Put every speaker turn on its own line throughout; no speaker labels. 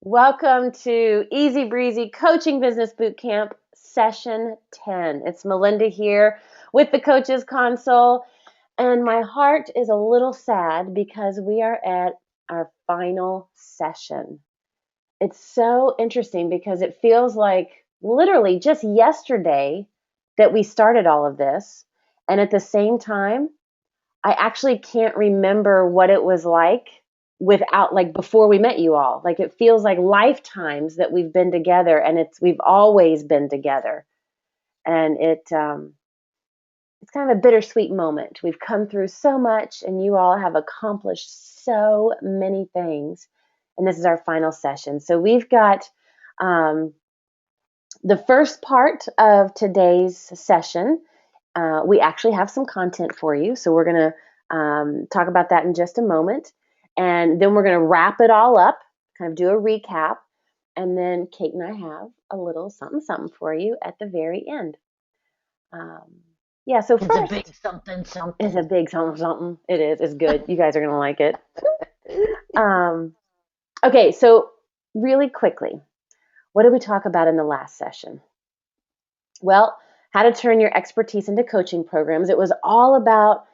Welcome to Easy Breezy Coaching Business Bootcamp Session 10. It's Melinda here with the Coaches Console, and my heart is a little sad because we are at our final session. It's so interesting because it feels like literally just yesterday that we started all of this, and at the same time, I actually can't remember what it was like without like before we met you all. Like it feels like lifetimes that we've been together and we've always been together. And it's kind of a bittersweet moment. We've come through so much and you all have accomplished so many things. And this is our final session. So we've got um, the first part of today's session. We actually have some content for you. So we're going to talk about that in just a moment. And then we're going to wrap it all up, kind of do a recap. And then Kate and I have a little something, something for you at the very end. Um, yeah, so
It's a
first
big something
is a
something.
big something, something. It is. It's good. You guys are going to like it. Um, okay, so really quickly, what did we talk about in the last session? Well, how to turn your expertise into coaching programs. It was all about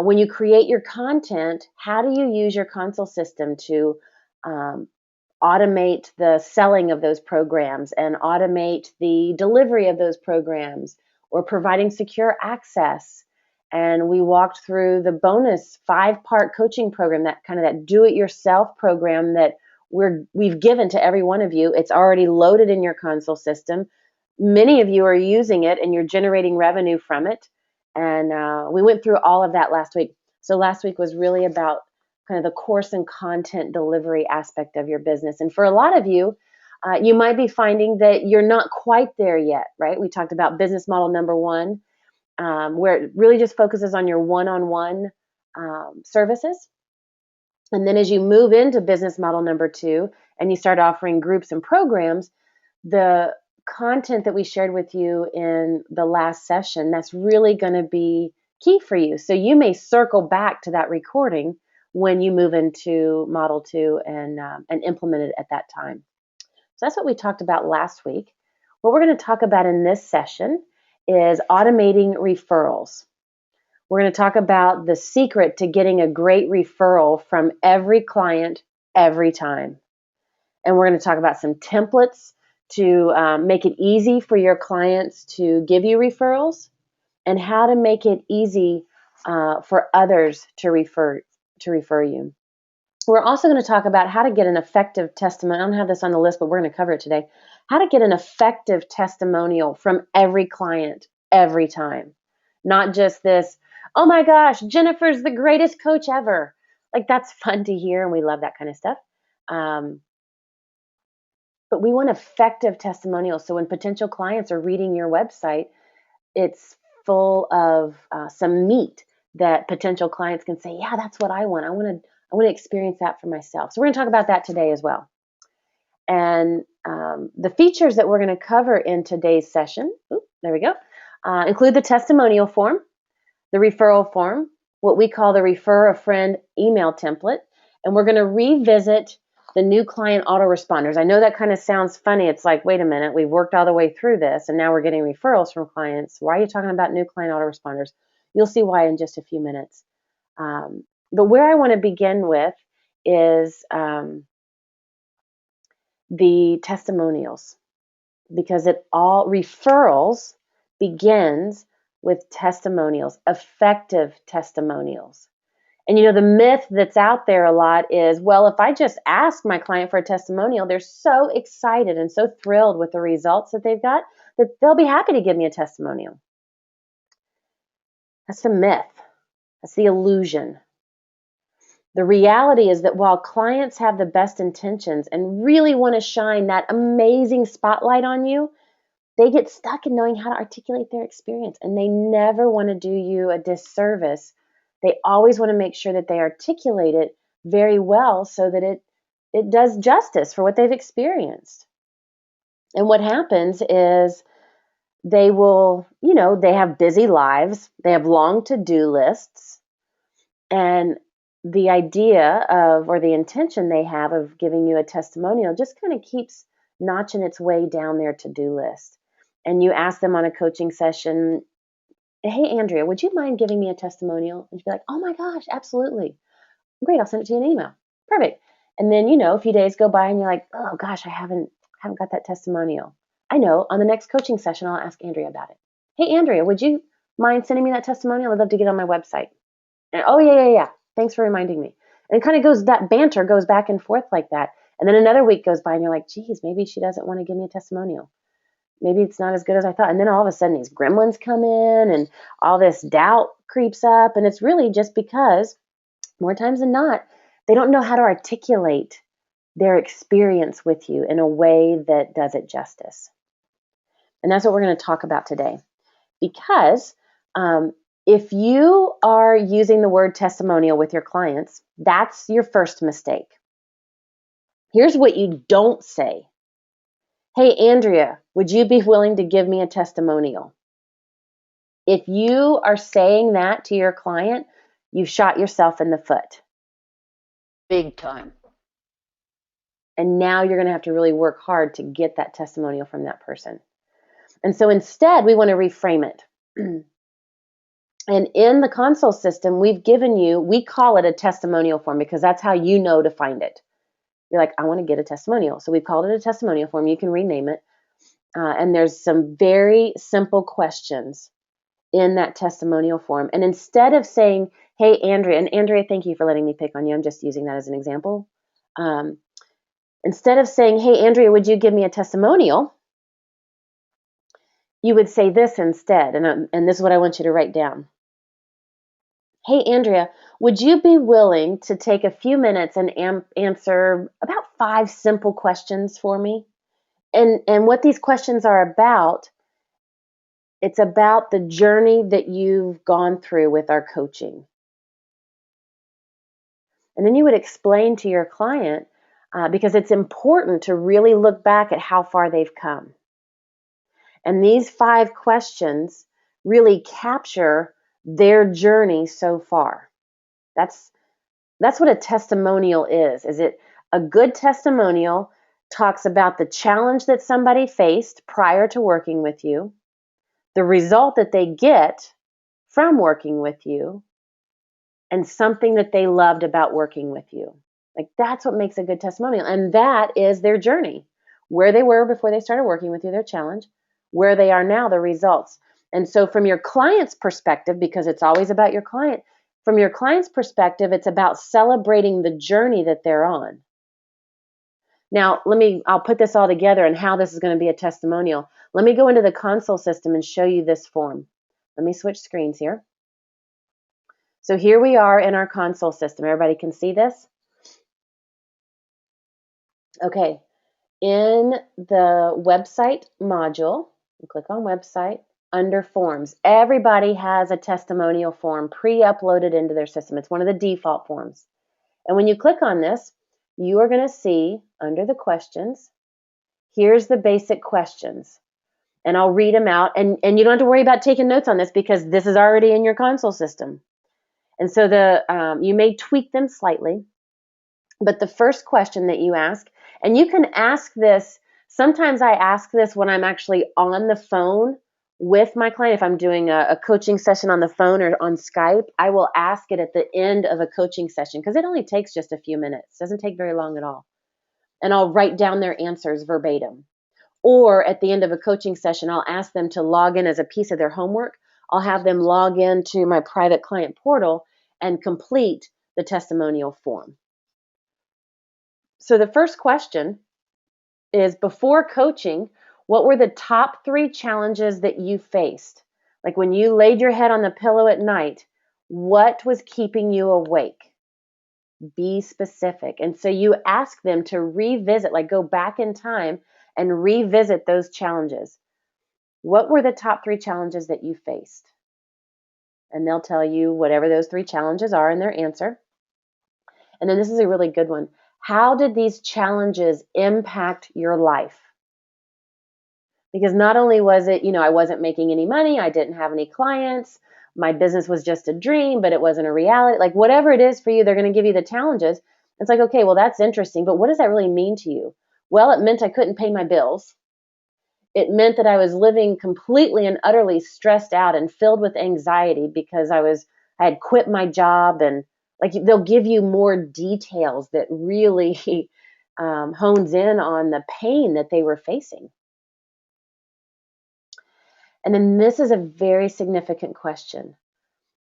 when you create your content, how do you use your console system to um, automate the selling of those programs and automate the delivery of those programs or providing secure access. And we walked through the bonus 5-part coaching program, that kind of that do-it-yourself program that we've given to every one of you. It's already loaded in your console system. Many of you are using it and you're generating revenue from it. And we went through all of that last week. So last week was really about kind of the course and content delivery aspect of your business. And for a lot of you, you might be finding that you're not quite there yet, right? We talked about business model number one, where it really just focuses on your one-on-one services. And then as you move into business model number two and you start offering groups and programs, the content that we shared with you in the last session, that's really going to be key for you. So you may circle back to that recording when you move into model two and implement it at that time. So that's what we talked about last week. What we're going to talk about in this session is automating referrals. We're going to talk about the secret to getting a great referral from every client every time. And we're going to talk about some templates to make it easy for your clients to give you referrals and how to make it easy for others to refer you. We're also going to talk about how to get an effective testimonial. I don't have this on the list, but we're going to cover it today. How to get an effective testimonial from every client every time. Not just this, oh my gosh, Jennifer's the greatest coach ever. Like that's fun to hear and we love that kind of stuff. Um, but we want effective testimonials. So when potential clients are reading your website, it's full of some meat that potential clients can say, yeah, that's what I want. I want to experience that for myself. So we're going to talk about that today as well. And the features that we're going to cover in today's session, there we go, include the testimonial form, the referral form, what we call the refer a friend email template, and we're going to revisit the new client autoresponders. I know that kind of sounds funny. It's like, wait a minute, we've worked all the way through this and now we're getting referrals from clients. Why are you talking about new client autoresponders? You'll see why in just a few minutes. But where I want to begin with is the testimonials, because it all referrals begins with testimonials, effective testimonials. And the myth that's out there a lot is, well, if I just ask my client for a testimonial, they're so excited and so thrilled with the results that they've got that they'll be happy to give me a testimonial. That's the myth. That's the illusion. The reality is that while clients have the best intentions and really want to shine that amazing spotlight on you, they get stuck in knowing how to articulate their experience and they never want to do you a disservice. They always want to make sure that they articulate it very well so that it does justice for what they've experienced. And what happens is they will, they have busy lives, they have long to-do lists, and the idea of, or the intention they have of giving you a testimonial just kind of keeps notching its way down their to-do list. And you ask them on a coaching session, hey, Andrea, would you mind giving me a testimonial? And you'd be like, oh my gosh, absolutely. Great, I'll send it to you in an email. Perfect. And then, a few days go by and you're like, oh gosh, I haven't got that testimonial. I know, on the next coaching session, I'll ask Andrea about it. Hey, Andrea, would you mind sending me that testimonial? I'd love to get it on my website. And, oh, yeah. Thanks for reminding me. And it kind of goes, that banter goes back and forth like that. And then another week goes by and you're like, geez, maybe she doesn't want to give me a testimonial. Maybe it's not as good as I thought. And then all of a sudden these gremlins come in and all this doubt creeps up. And it's really just because more times than not, they don't know how to articulate their experience with you in a way that does it justice. And that's what we're going to talk about today. Because if you are using the word testimonial with your clients, that's your first mistake. Here's what you don't say. Hey, Andrea, would you be willing to give me a testimonial? If you are saying that to your client, you've shot yourself in the foot.
Big time.
And now you're going to have to really work hard to get that testimonial from that person. And so instead, we want to reframe it. And in the console system, we've given you, we call it a testimonial form because that's how you know to find it. You're like, I want to get a testimonial. So we've called it a testimonial form. You can rename it. And there's some very simple questions in that testimonial form. And instead of saying, hey, Andrea, and Andrea, thank you for letting me pick on you. I'm just using that as an example. Instead of saying, hey, Andrea, would you give me a testimonial? You would say this instead. And this is what I want you to write down. Hey, Andrea, would you be willing to take a few minutes and answer about 5 simple questions for me? And what these questions are about, it's about the journey that you've gone through with our coaching. And then you would explain to your client, because it's important to really look back at how far they've come. And these 5 questions really capture their journey so far. That's what a testimonial is. Is it a good testimonial talks about the challenge that somebody faced prior to working with you, the result that they get from working with you, and something that they loved about working with you. Like that's what makes a good testimonial. And that is their journey, where they were before they started working with you, their challenge, where they are now, the results. And so from your client's perspective, because it's always about your client, from your client's perspective, it's about celebrating the journey that they're on. Now, I'll put this all together and how this is going to be a testimonial. Let me go into the console system and show you this form. Let me switch screens here. So here we are in our console system. Everybody can see this? Okay. In the website module, you click on website, under forms. Everybody has a testimonial form pre-uploaded into their system. It's one of the default forms. And when you click on this, you are going to see under the questions, here's the basic questions. And I'll read them out. And you don't have to worry about taking notes on this because this is already in your console system. And so you may tweak them slightly. But the first question that you ask, and you can ask this, sometimes I ask this when I'm actually on the phone with my client. If I'm doing a coaching session on the phone or on Skype, I will ask it at the end of a coaching session because it only takes just a few minutes. It doesn't take very long at all. And I'll write down their answers verbatim. Or at the end of a coaching session, I'll ask them to log in as a piece of their homework. I'll have them log into my private client portal and complete the testimonial form. So the first question is, before coaching, what were the top 3 challenges that you faced? Like when you laid your head on the pillow at night, what was keeping you awake? Be specific. And so you ask them to revisit, like go back in time and revisit those challenges. What were the top 3 challenges that you faced? And they'll tell you whatever those 3 challenges are in their answer. And then this is a really good one. How did these challenges impact your life? Because not only was it, I wasn't making any money, I didn't have any clients, my business was just a dream, but it wasn't a reality. Like whatever it is for you, they're going to give you the challenges. It's like, okay, well, that's interesting, but what does that really mean to you? Well, it meant I couldn't pay my bills. It meant that I was living completely and utterly stressed out and filled with anxiety because I had quit my job, and like they'll give you more details that really hones in on the pain that they were facing. And then this is a very significant question.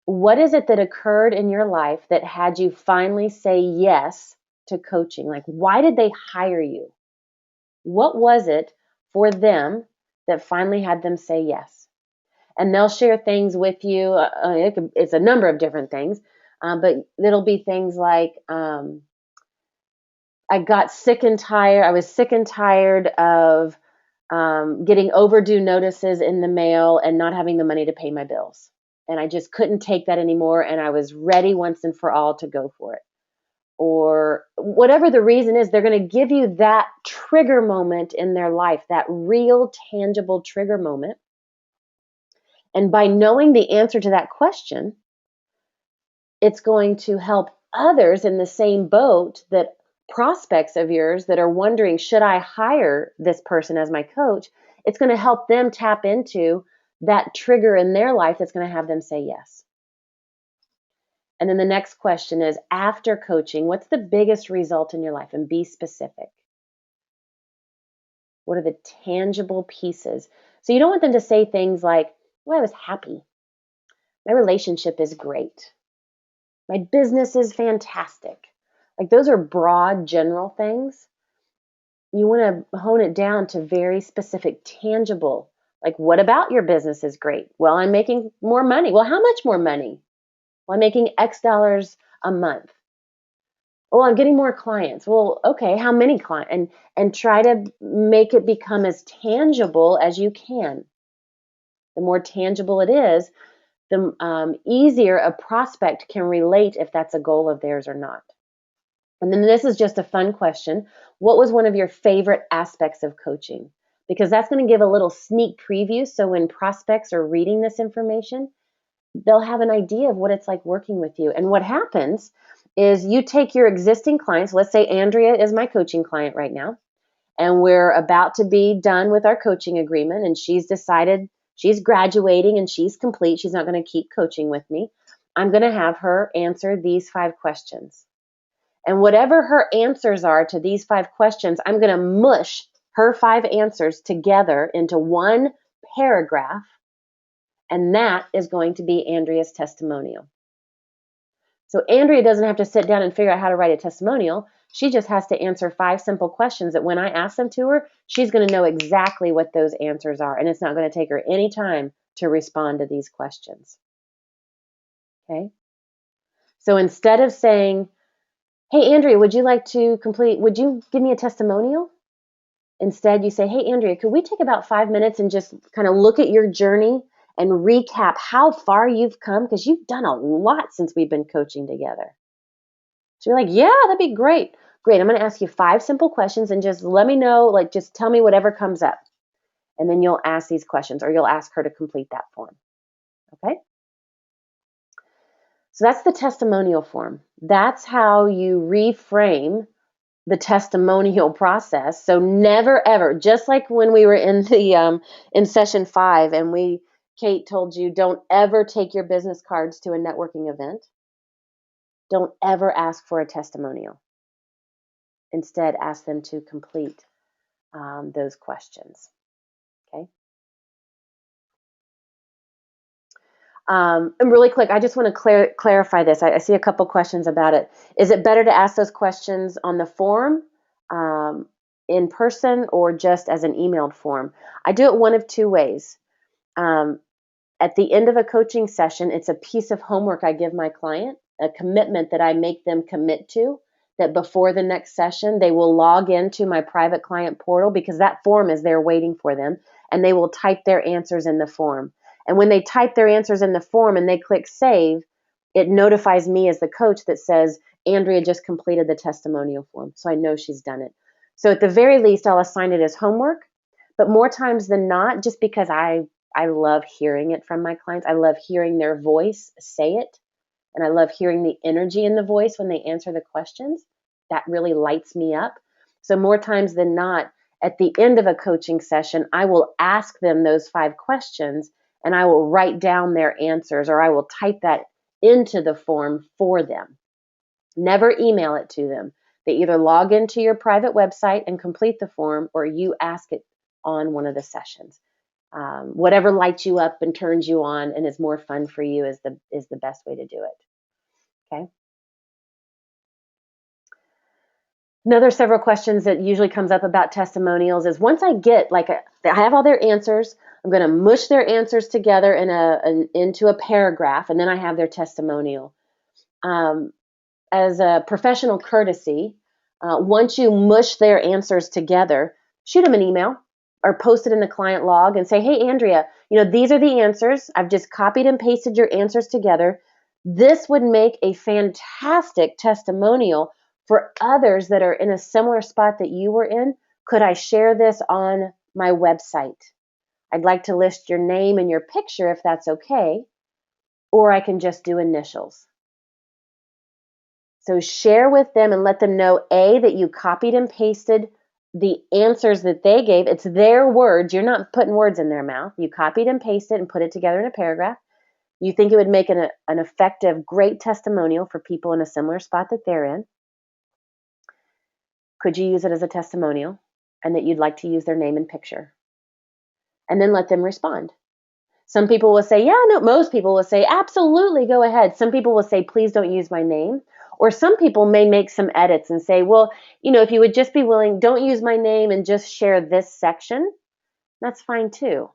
What is it that occurred in your life that had you finally say yes to coaching? Like, why did they hire you? What was it for them that finally had them say yes? And they'll share things with you. It's a number of different things, but it'll be things like, I got sick and tired. I was sick and tired of getting overdue notices in the mail and not having the money to pay my bills. And I just couldn't take that anymore. And I was ready once and for all to go for it. Or whatever the reason is, they're going to give you that trigger moment in their life, that real tangible trigger moment. And by knowing the answer to that question, it's going to help others in the same boat, that prospects of yours that are wondering, should I hire this person as my coach? It's going to help them tap into that trigger in their life that's going to have them say yes. And then the next question is, after coaching, what's the biggest result in your life? And be specific. What are the tangible pieces? So you don't want them to say things like, well, I was happy. My relationship is great. My business is fantastic. Like those are broad, general things. You want to hone it down to very specific, tangible. Like, what about your business is great? Well, I'm making more money. Well, how much more money? Well, I'm making X dollars a month. Well, I'm getting more clients. Well, okay, how many clients? And try to make it become as tangible as you can. The more tangible it is, the easier a prospect can relate if that's a goal of theirs or not. And then this is just a fun question. What was one of your favorite aspects of coaching? Because that's going to give a little sneak preview. So when prospects are reading this information, they'll have an idea of what it's like working with you. And what happens is you take your existing clients. Let's say Andrea is my coaching client right now, and we're about to be done with our coaching agreement, and she's decided she's graduating and she's complete. She's not going to keep coaching with me. I'm going to have her answer these 5 questions. And whatever her answers are to these 5 questions, I'm going to mush her 5 answers together into one paragraph. And that is going to be Andrea's testimonial. So Andrea doesn't have to sit down and figure out how to write a testimonial. She just has to answer 5 simple questions that when I ask them to her, she's going to know exactly what those answers are. And it's not going to take her any time to respond to these questions. Okay? So instead of saying, hey, Andrea, would you give me a testimonial? Instead, you say, hey, Andrea, could we take about 5 minutes and just kind of look at your journey and recap how far you've come? Because you've done a lot since we've been coaching together. So you're like, yeah, that'd be great. Great. I'm going to ask you 5 simple questions and just let me know, like, just tell me whatever comes up. And then you'll ask these questions, or you'll ask her to complete that form. Okay? So that's the testimonial form. That's how you reframe the testimonial process. So never ever, just like when we were in the in session 5, and Kate told you, don't ever take your business cards to a networking event. Don't ever ask for a testimonial. Instead, ask them to complete those questions. Okay. And really quick, I just want to clarify this. I see a couple questions about it. Is it better to ask those questions on the form, in person, or just as an emailed form? I do it one of 2 ways. At the end of a coaching session, it's a piece of homework I give my client, a commitment that I make them commit to, that before the next session, they will log into my private client portal, because that form is there waiting for them, and they will type their answers in the form. And when they type their answers in the form and they click save, it notifies me as the coach that says, Andrea just completed the testimonial form. So I know she's done it. So at the very least, I'll assign it as homework. But more times than not, just because I I love hearing it from my clients. I love hearing their voice say it. And I love hearing the energy in the voice when they answer the questions. That really lights me up. So more times than not, at the end of a coaching session, I will ask them those 5 questions and I will write down their answers, or I will type that into the form for them. Never email it to them. They either log into your private website and complete the form, or you ask it on one of the sessions. Whatever lights you up and turns you on and is more fun for you is the best way to do it. Okay. Another several questions that usually comes up about testimonials is, once I get I have all their answers, I'm going to mush their answers together into a paragraph, and then I have their testimonial. As a professional courtesy, once you mush their answers together, shoot them an email or post it in the client log and say, hey, Andrea, these are the answers. I've just copied and pasted your answers together. This would make a fantastic testimonial for others that are in a similar spot that you were in. Could I share this on my website? I'd like to list your name and your picture if that's okay, or I can just do initials. So share with them and let them know, A, that you copied and pasted the answers that they gave. It's their words. You're not putting words in their mouth. You copied and pasted and put it together in a paragraph. You think it would make an effective, great testimonial for people in a similar spot that they're in. Could you use it as a testimonial? And that you'd like to use their name and picture. And then let them respond. Some people will say, yeah, no, most people will say, absolutely, go ahead. Some people will say, please don't use my name. Or some people may make some edits and say, well, if you would just be willing, don't use my name and just share this section. That's fine too.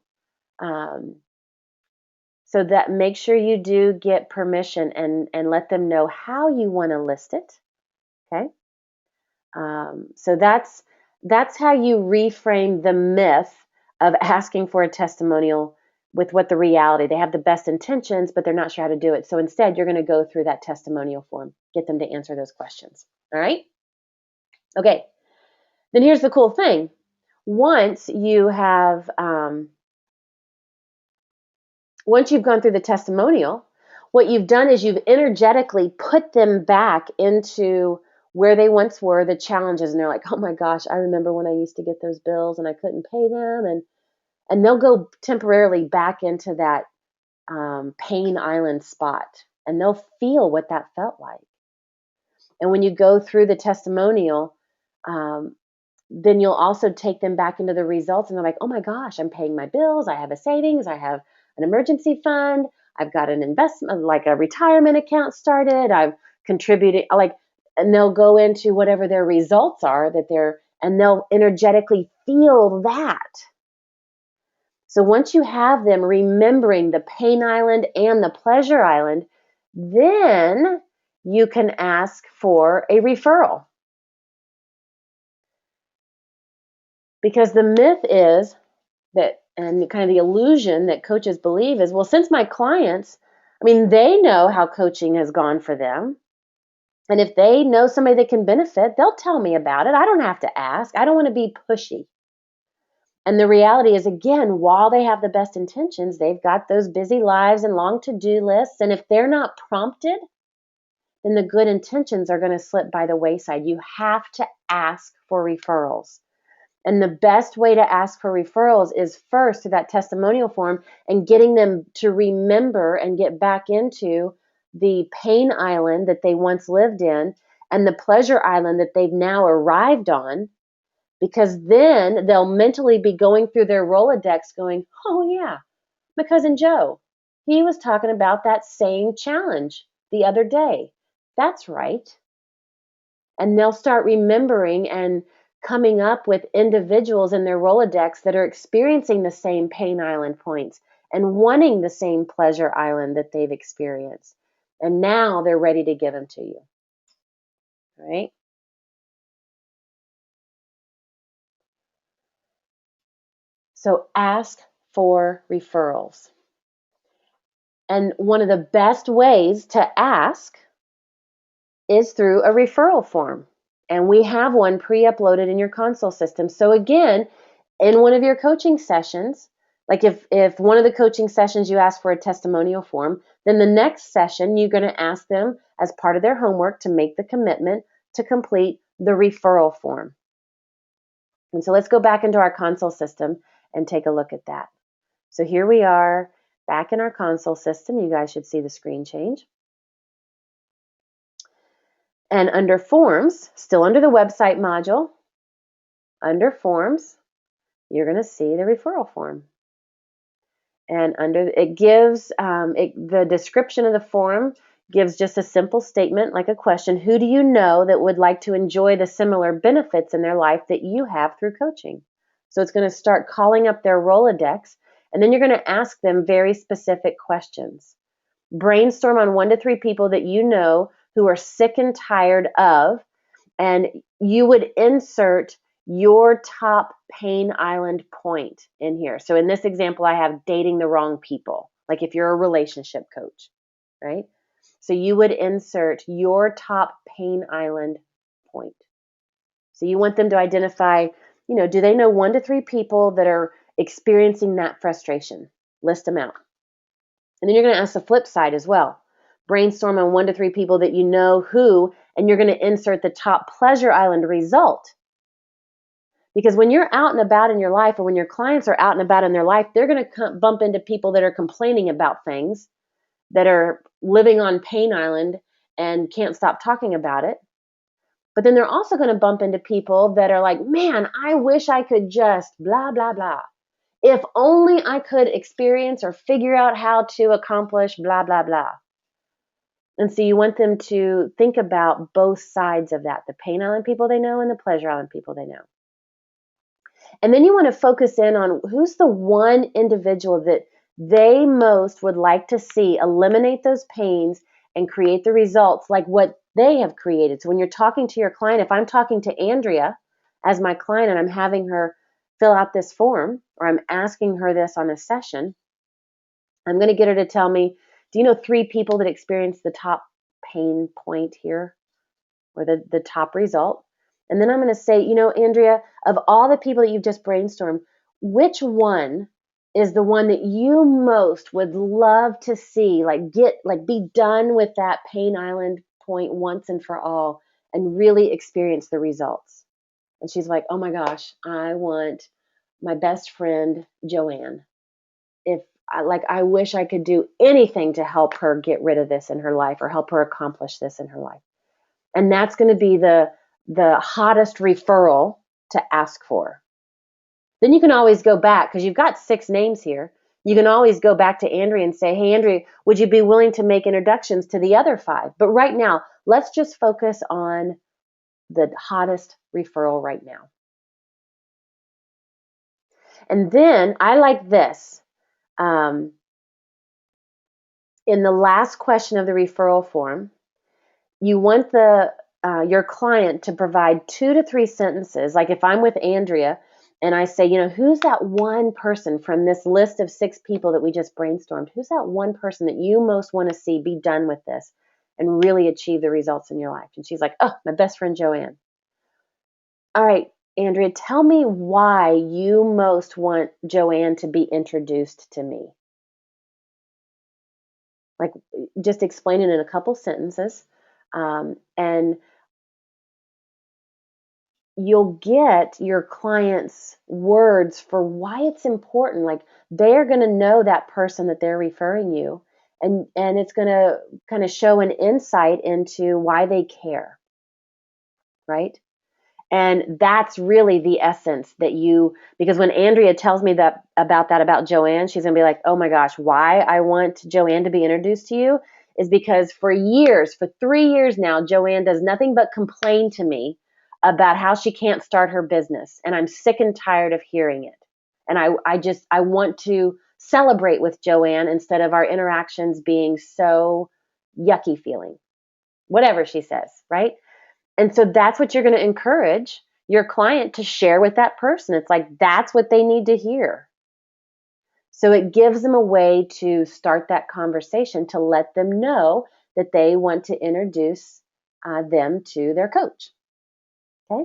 So that make sure you do get permission and let them know how you want to list it. Okay. So that's how you reframe the myth of asking for a testimonial with what the reality. They have the best intentions, but they're not sure how to do it. So instead, you're going to go through that testimonial form, get them to answer those questions. All right? Okay. Then here's the cool thing. Once you have, once you've gone through the testimonial, what you've done is you've energetically put them back into where they once were, the challenges, and they're like, oh my gosh, I remember when I used to get those bills and I couldn't pay them, and they'll go temporarily back into that pain island spot, and they'll feel what that felt like. And when you go through the testimonial, then you'll also take them back into the results, and they're like, oh my gosh, I'm paying my bills, I have a savings, I have an emergency fund, I've got an investment, like a retirement account started, I've contributed, and they'll go into whatever their results are and they'll energetically feel that. So once you have them remembering the pain island and the pleasure island, then you can ask for a referral. Because the myth is that, and kind of the illusion that coaches believe is, well, since my clients, they know how coaching has gone for them. And if they know somebody that can benefit, they'll tell me about it. I don't have to ask. I don't want to be pushy. And the reality is, again, while they have the best intentions, they've got those busy lives and long to-do lists. And if they're not prompted, then the good intentions are going to slip by the wayside. You have to ask for referrals. And the best way to ask for referrals is first through that testimonial form and getting them to remember and get back into the pain island that they once lived in and the pleasure island that they've now arrived on. Because then they'll mentally be going through their Rolodex going, oh yeah, my cousin Joe, he was talking about that same challenge the other day. That's right. And they'll start remembering and coming up with individuals in their Rolodex that are experiencing the same pain island points and wanting the same pleasure island that they've experienced. And now they're ready to give them to you. All right? So ask for referrals. And one of the best ways to ask is through a referral form. And we have one pre-uploaded in your console system. So again, in one of your coaching sessions, Like if one of the coaching sessions you ask for a testimonial form, then the next session you're going to ask them as part of their homework to make the commitment to complete the referral form. And so let's go back into our console system and take a look at that. So here we are back in our console system. You guys should see the screen change. And under forms, still under the website module, under forms, you're going to see the referral form. And under it gives the description of the form gives just a simple statement like a question. Who do you know that would like to enjoy the similar benefits in their life that you have through coaching? So it's going to start calling up their Rolodex, and then you're going to ask them very specific questions. Brainstorm on 1 to 3 people that you know who are sick and tired of, and you would insert your top pain island point in here. So in this example, I have dating the wrong people, like if you're a relationship coach, right? So you would insert your top pain island point. So you want them to identify, do they know 1 to 3 people that are experiencing that frustration? List them out. And then you're going to ask the flip side as well. Brainstorm on 1 to 3 people that you know who, and you're going to insert the top pleasure island result. Because when you're out and about in your life, or when your clients are out and about in their life, they're going to bump into people that are complaining about things, that are living on Pain Island and can't stop talking about it. But then they're also going to bump into people that are like, man, I wish I could just blah, blah, blah. If only I could experience or figure out how to accomplish blah, blah, blah. And so you want them to think about both sides of that, the Pain Island people they know and the Pleasure Island people they know. And then you want to focus in on who's the one individual that they most would like to see eliminate those pains and create the results like what they have created. So when you're talking to your client, if I'm talking to Andrea as my client and I'm having her fill out this form, or I'm asking her this on a session, I'm going to get her to tell me, do you know 3 people that experience the top pain point here, or the top result? And then I'm going to say, Andrea, of all the people that you've just brainstormed, which one is the one that you most would love to see, be done with that Pain Island point once and for all and really experience the results? And she's like, oh my gosh, I want my best friend, Joanne. I wish I could do anything to help her get rid of this in her life or help her accomplish this in her life. And that's going to be the hottest referral to ask for. Then you can always go back, because you've got 6 names here. You can always go back to Andrea and say, hey, Andrea, would you be willing to make introductions to the other 5? But right now, let's just focus on the hottest referral right now. And then I like this. In the last question of the referral form, you want your client to provide 2 to 3 sentences. Like if I'm with Andrea and I say, who's that one person from this list of 6 people that we just brainstormed? Who's that one person that you most want to see be done with this and really achieve the results in your life? And she's like, oh, my best friend, Joanne. All right, Andrea, tell me why you most want Joanne to be introduced to me. Like, just explain it in a couple sentences. And you'll get your clients' words for why it's important. Like, they're going to know that person that they're referring you, and it's going to kind of show an insight into why they care, right? And that's really the essence because when Andrea tells me about Joanne, she's going to be like, oh my gosh, why I want Joanne to be introduced to you is because for 3 years now, Joanne does nothing but complain to me about how she can't start her business. And I'm sick and tired of hearing it. And I want to celebrate with Joanne instead of our interactions being so yucky feeling, whatever she says, right? And so that's what you're going to encourage your client to share with that person. It's like, that's what they need to hear. So it gives them a way to start that conversation, to let them know that they want to introduce them to their coach. Okay.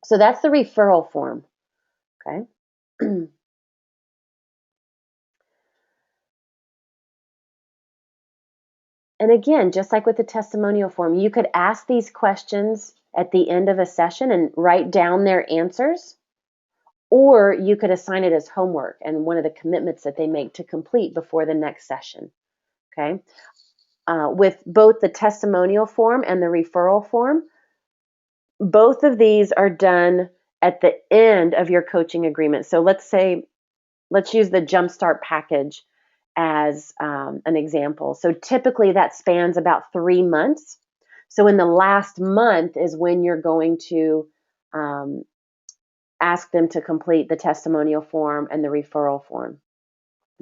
So that's the referral form. Okay. And again, just like with the testimonial form, you could ask these questions at the end of a session and write down their answers, or you could assign it as homework and one of the commitments that they make to complete before the next session. Okay. With both the testimonial form and the referral form, both of these are done at the end of your coaching agreement. So let's use the Jumpstart package as an example. So typically that spans about 3 months. So in the last month is when you're going to ask them to complete the testimonial form and the referral form.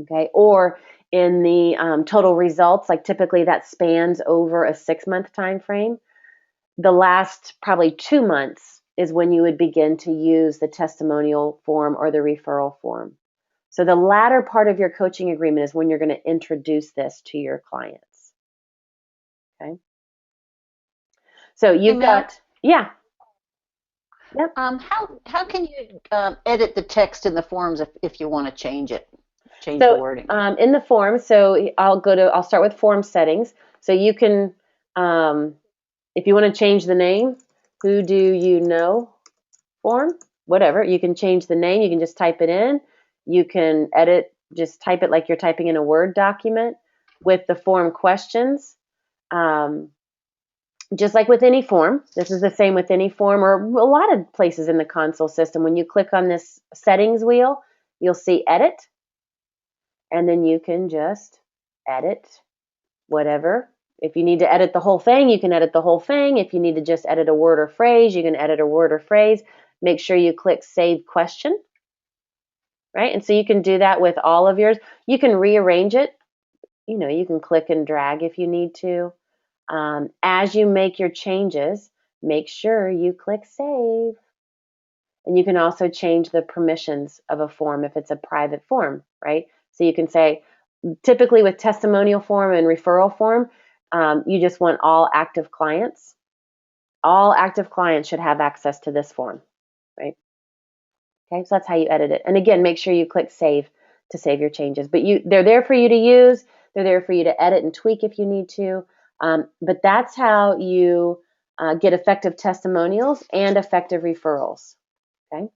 Okay. Or in the total results, like typically that spans over a 6-month time frame. The last probably 2 months is when you would begin to use the testimonial form or the referral form. So the latter part of your coaching agreement is when you're going to introduce this to your clients. Okay. So
Hey,
you've
Mel,
got, yeah, yep.
how can you edit the text in the forms if you want to change the
So
wording?
in the form, so I'll start with form settings. So you can, um, if you want to change the name, who do you know form, whatever, you can change the name. You can just type it in. You can edit, just type it like you're typing in a Word document with the form questions. Um, just like with any form, this is the same with any form or a lot of places in the console system. When you click on this settings wheel, you'll see edit, and then you can just edit whatever. If you need to edit the whole thing, you can edit the whole thing. If you need to just edit a word or phrase, you can edit a word or phrase. Make sure you click Save Question, right? And so you can do that with all of yours. You can rearrange it. You can click and drag if you need to. As you make your changes, make sure you click Save. And you can also change the permissions of a form if it's a private form, right? So you can say, typically with testimonial form and referral form, you just want all active clients. All active clients should have access to this form, right? Okay, so that's how you edit it. And again, make sure you click Save to save your changes. But they're there for you to use. They're there for you to edit and tweak if you need to. But that's how you get effective testimonials and effective referrals. Okay.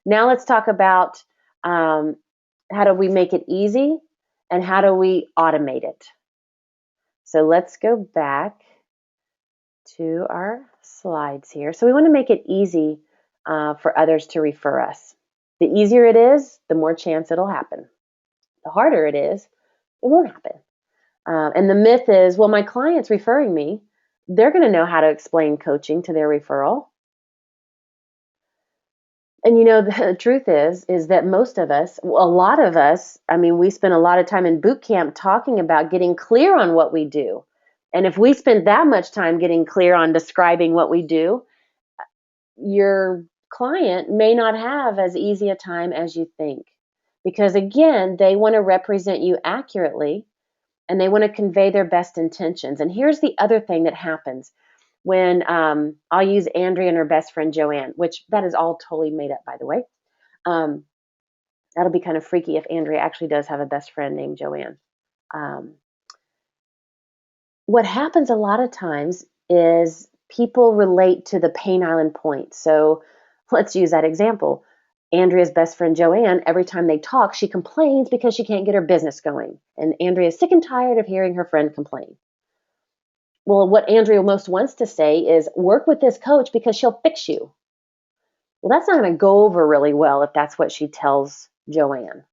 Now let's talk about how do we make it easy and how do we automate it. So let's go back to our slides here. So we want to make it easy for others to refer us. The easier it is, the more chance it'll happen. The harder it is, it won't happen. And the myth is, well, my client's referring me. They're going to know how to explain coaching to their referral. And the truth is that most of us, a lot of us, I mean, we spend a lot of time in boot camp talking about getting clear on what we do. And if we spend that much time getting clear on describing what we do, your client may not have as easy a time as you think. Because again, they want to represent you accurately and they want to convey their best intentions. And here's the other thing that happens when I'll use Andrea and her best friend Joanne, which that is all totally made up, by the way. Um, that'll be kind of freaky if Andrea actually does have a best friend named Joanne. Um, what happens a lot of times is people relate to the pain island point. So let's use that example. Andrea's best friend Joanne, every time they talk, she complains because she can't get her business going. And Andrea's sick and tired of hearing her friend complain. Well, what Andrea most wants to say is work with this coach because she'll fix you. Well, that's not going to go over really well if that's what she tells Joanne.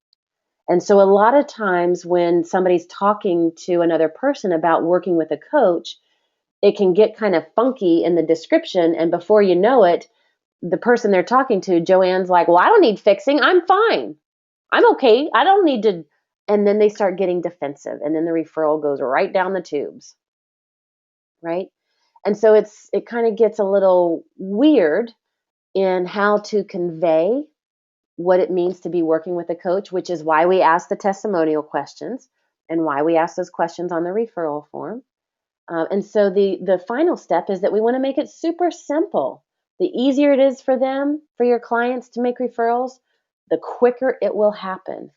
And so a lot of times when somebody's talking to another person about working with a coach, it can get kind of funky in the description. And before you know it, the person they're talking to, Joanne's like, well, I don't need fixing. I'm fine. I'm okay. I don't need to. And then they start getting defensive. And then the referral goes right down the tubes. Right. And so it kind of gets a little weird in how to convey what it means to be working with a coach, which is why we ask the testimonial questions and why we ask those questions on the referral form. And so the final step is that we want to make it super simple. The easier it is for them, for your clients to make referrals, the quicker it will happen.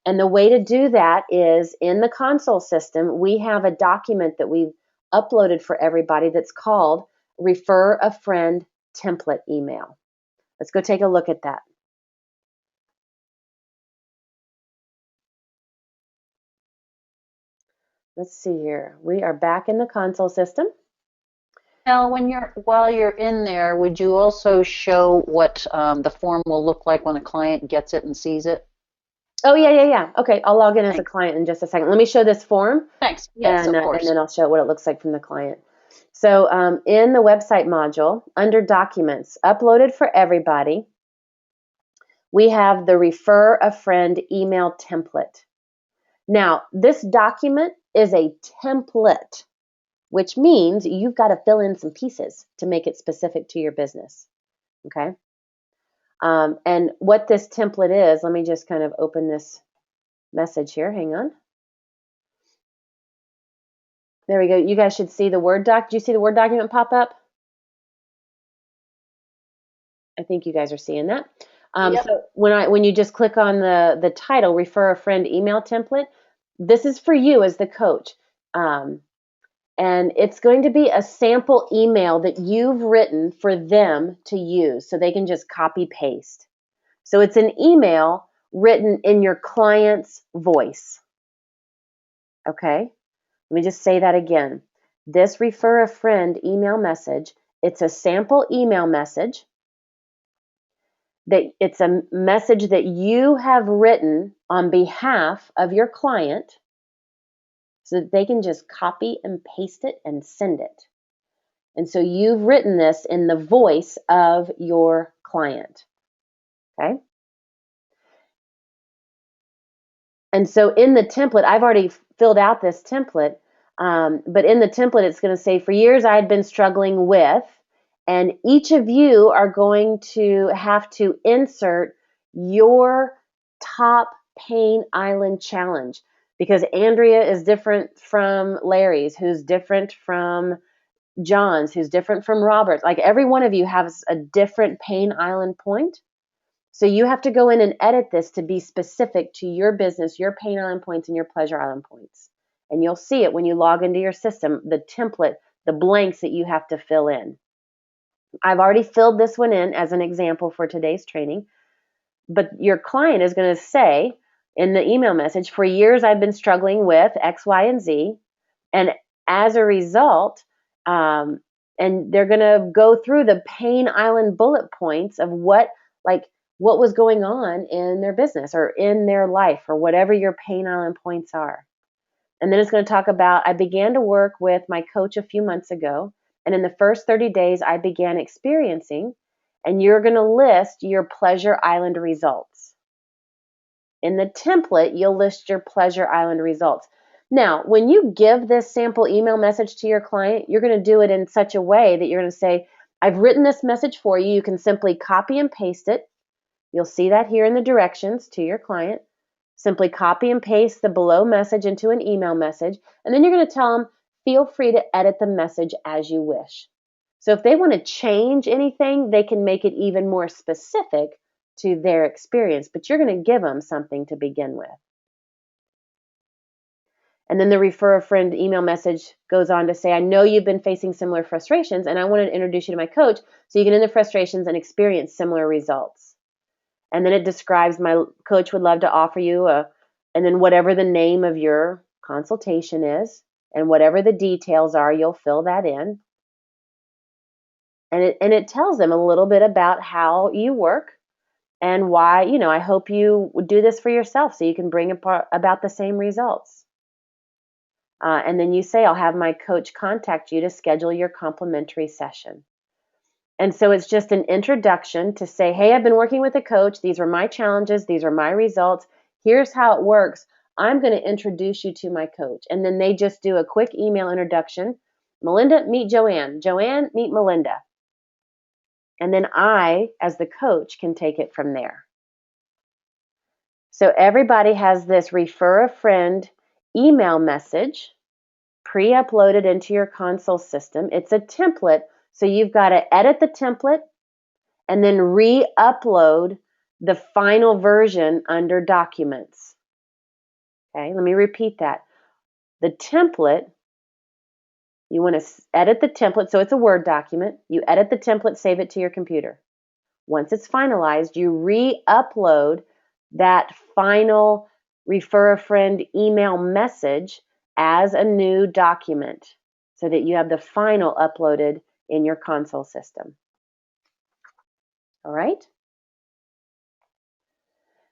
And the way to do that is in the console system, we have a document that we've uploaded for everybody that's called Refer a Friend Template Email. Let's go take a look at that. Let's see here. We are back in the console system.
Now, while you're in there, would you also show what the form will look like when a client gets it and sees it?
Oh, yeah. Okay, I'll log in as a
Thanks.
client in just a second. Let me show this form,
Thanks. Yes,
and
of
and
course.
then I'll show what it looks like from the client. So in the website module, under Documents, uploaded for everybody, we have the Refer a Friend email template. Now, this document is a template, which means you've got to fill in some pieces to make it specific to your business. Okay. And what this template is, let me just kind of open this message here. Hang on. There we go. You guys should see the Word doc. Do you see the Word document pop up? I think you guys are seeing that.
Yep.
So when you just click on the title, Refer a Friend email template, this is for you as the coach. And it's going to be a sample email that you've written for them to use so they can just copy paste. So it's an email written in your client's voice. Okay? Let me just say that again. This Refer a Friend email message, it's a sample email message. That it's a message that you have written on behalf of your client so that they can just copy and paste it and send it. And so you've written this in the voice of your client. Okay? And so in the template, I've already filled out this template, but in the template, it's going to say, for years I had been struggling with, and each of you are going to have to insert your top pain island challenge, because Andrea is different from Larry's, who's different from John's, who's different from Robert's. Like every one of you has a different pain island point. So you have to go in and edit this to be specific to your business, your pain island points and your pleasure island points. And you'll see it when you log into your system, the template, the blanks that you have to fill in. I've already filled this one in as an example for today's training, but your client is going to say in the email message, for years I've been struggling with X, Y, and Z. And as a result, and they're going to go through the pain island bullet points of what was going on in their business or in their life or whatever your pain island points are. And then it's going to talk about, I began to work with my coach a few months ago, and in the first 30 days I began experiencing, and you're going to list your pleasure island results. In the template, you'll list your pleasure island results. Now, when you give this sample email message to your client, you're going to do it in such a way that you're going to say, I've written this message for you. You can simply copy and paste it. You'll see that here in the directions to your client. Simply copy and paste the below message into an email message, and then you're going to tell them, feel free to edit the message as you wish. So if they want to change anything, they can make it even more specific to their experience, but you're going to give them something to begin with. And then the Refer a Friend email message goes on to say, I know you've been facing similar frustrations, and I want to introduce you to my coach so you can end the frustrations and experience similar results. And then it describes, my coach would love to offer you and then whatever the name of your consultation is and whatever the details are, you'll fill that in. And it tells them a little bit about how you work and why, I hope you would do this for yourself so you can bring about the same results. And then you say, I'll have my coach contact you to schedule your complimentary session. And so it's just an introduction to say, hey, I've been working with a coach. These are my challenges. These are my results. Here's how it works. I'm going to introduce you to my coach. And then they just do a quick email introduction. Melinda, meet Joanne. Joanne, meet Melinda. And then I, as the coach, can take it from there. So everybody has this Refer a Friend email message pre-uploaded into your console system. It's a template, so you've got to edit the template and then re-upload the final version under Documents. Okay, let me repeat that. The template, you want to edit the template, so it's a Word document. You edit the template, save it to your computer. Once it's finalized, you re-upload that final refer a friend email message as a new document so that you have the final uploaded in your console system. All right?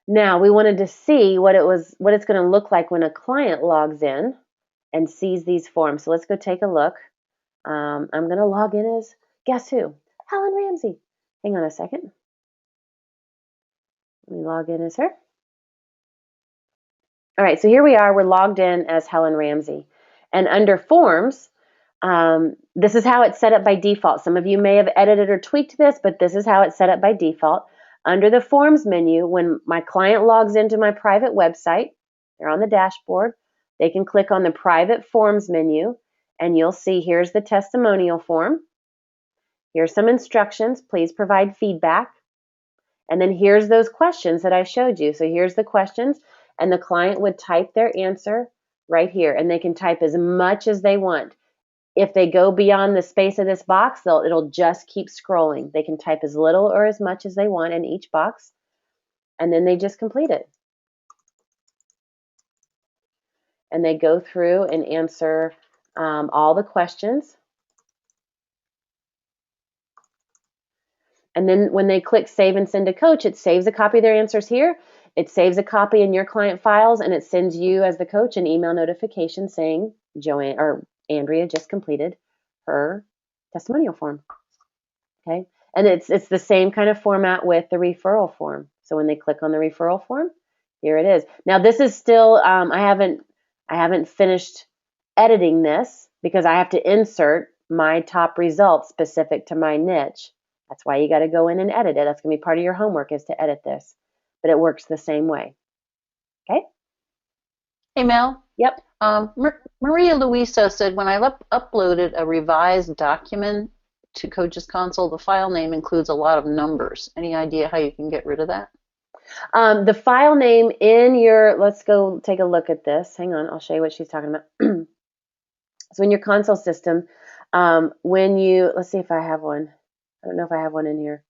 Now we wanted to see what it's going to look like when a client logs in and sees these forms. So let's go take a look. I'm going to log in as, guess who? Helen Ramsey. Hang on a second. Let me log in as her. All right, so here we are. We're logged in as Helen Ramsey. And under Forms, this is how it's set up by default. Some of you may have edited or tweaked this, but this is how it's set up by default. Under the Forms menu, when my client logs into my private website, they're on the dashboard, they can click on the Private Forms menu, and you'll see here's the testimonial form. Here's some instructions. Please provide feedback. And then here's those questions that I showed you. So here's the questions, and the client would type their answer right here, and they can type as much as they want. If they go beyond the space of this box, it'll just keep scrolling. They can type as little or as much as they want in each box, and then they just complete it. And they go through and answer all the questions. And then when they click Save and Send to Coach, it saves a copy of their answers here. It saves a copy in your client files, and it sends you as the coach an email notification saying Joanne or Andrea just completed her testimonial form. Okay, and it's the same kind of format with the referral form. So when they click on the referral form, here it is. Now this is still I haven't finished editing this because I have to insert my top results specific to my niche. That's why you got to go in and edit it. That's going to be part of your homework is to edit this. But it works the same way. Okay?
Hey, Mel.
Yep.
Maria Luisa said, when I uploaded a revised document to Coach's Console, the file name includes a lot of numbers. Any idea how you can get rid of that?
The file name in your, let's go take a look at this. Hang on, I'll show you what she's talking about. So in your console system, when you, let's see if I have one. I don't know if I have one in here.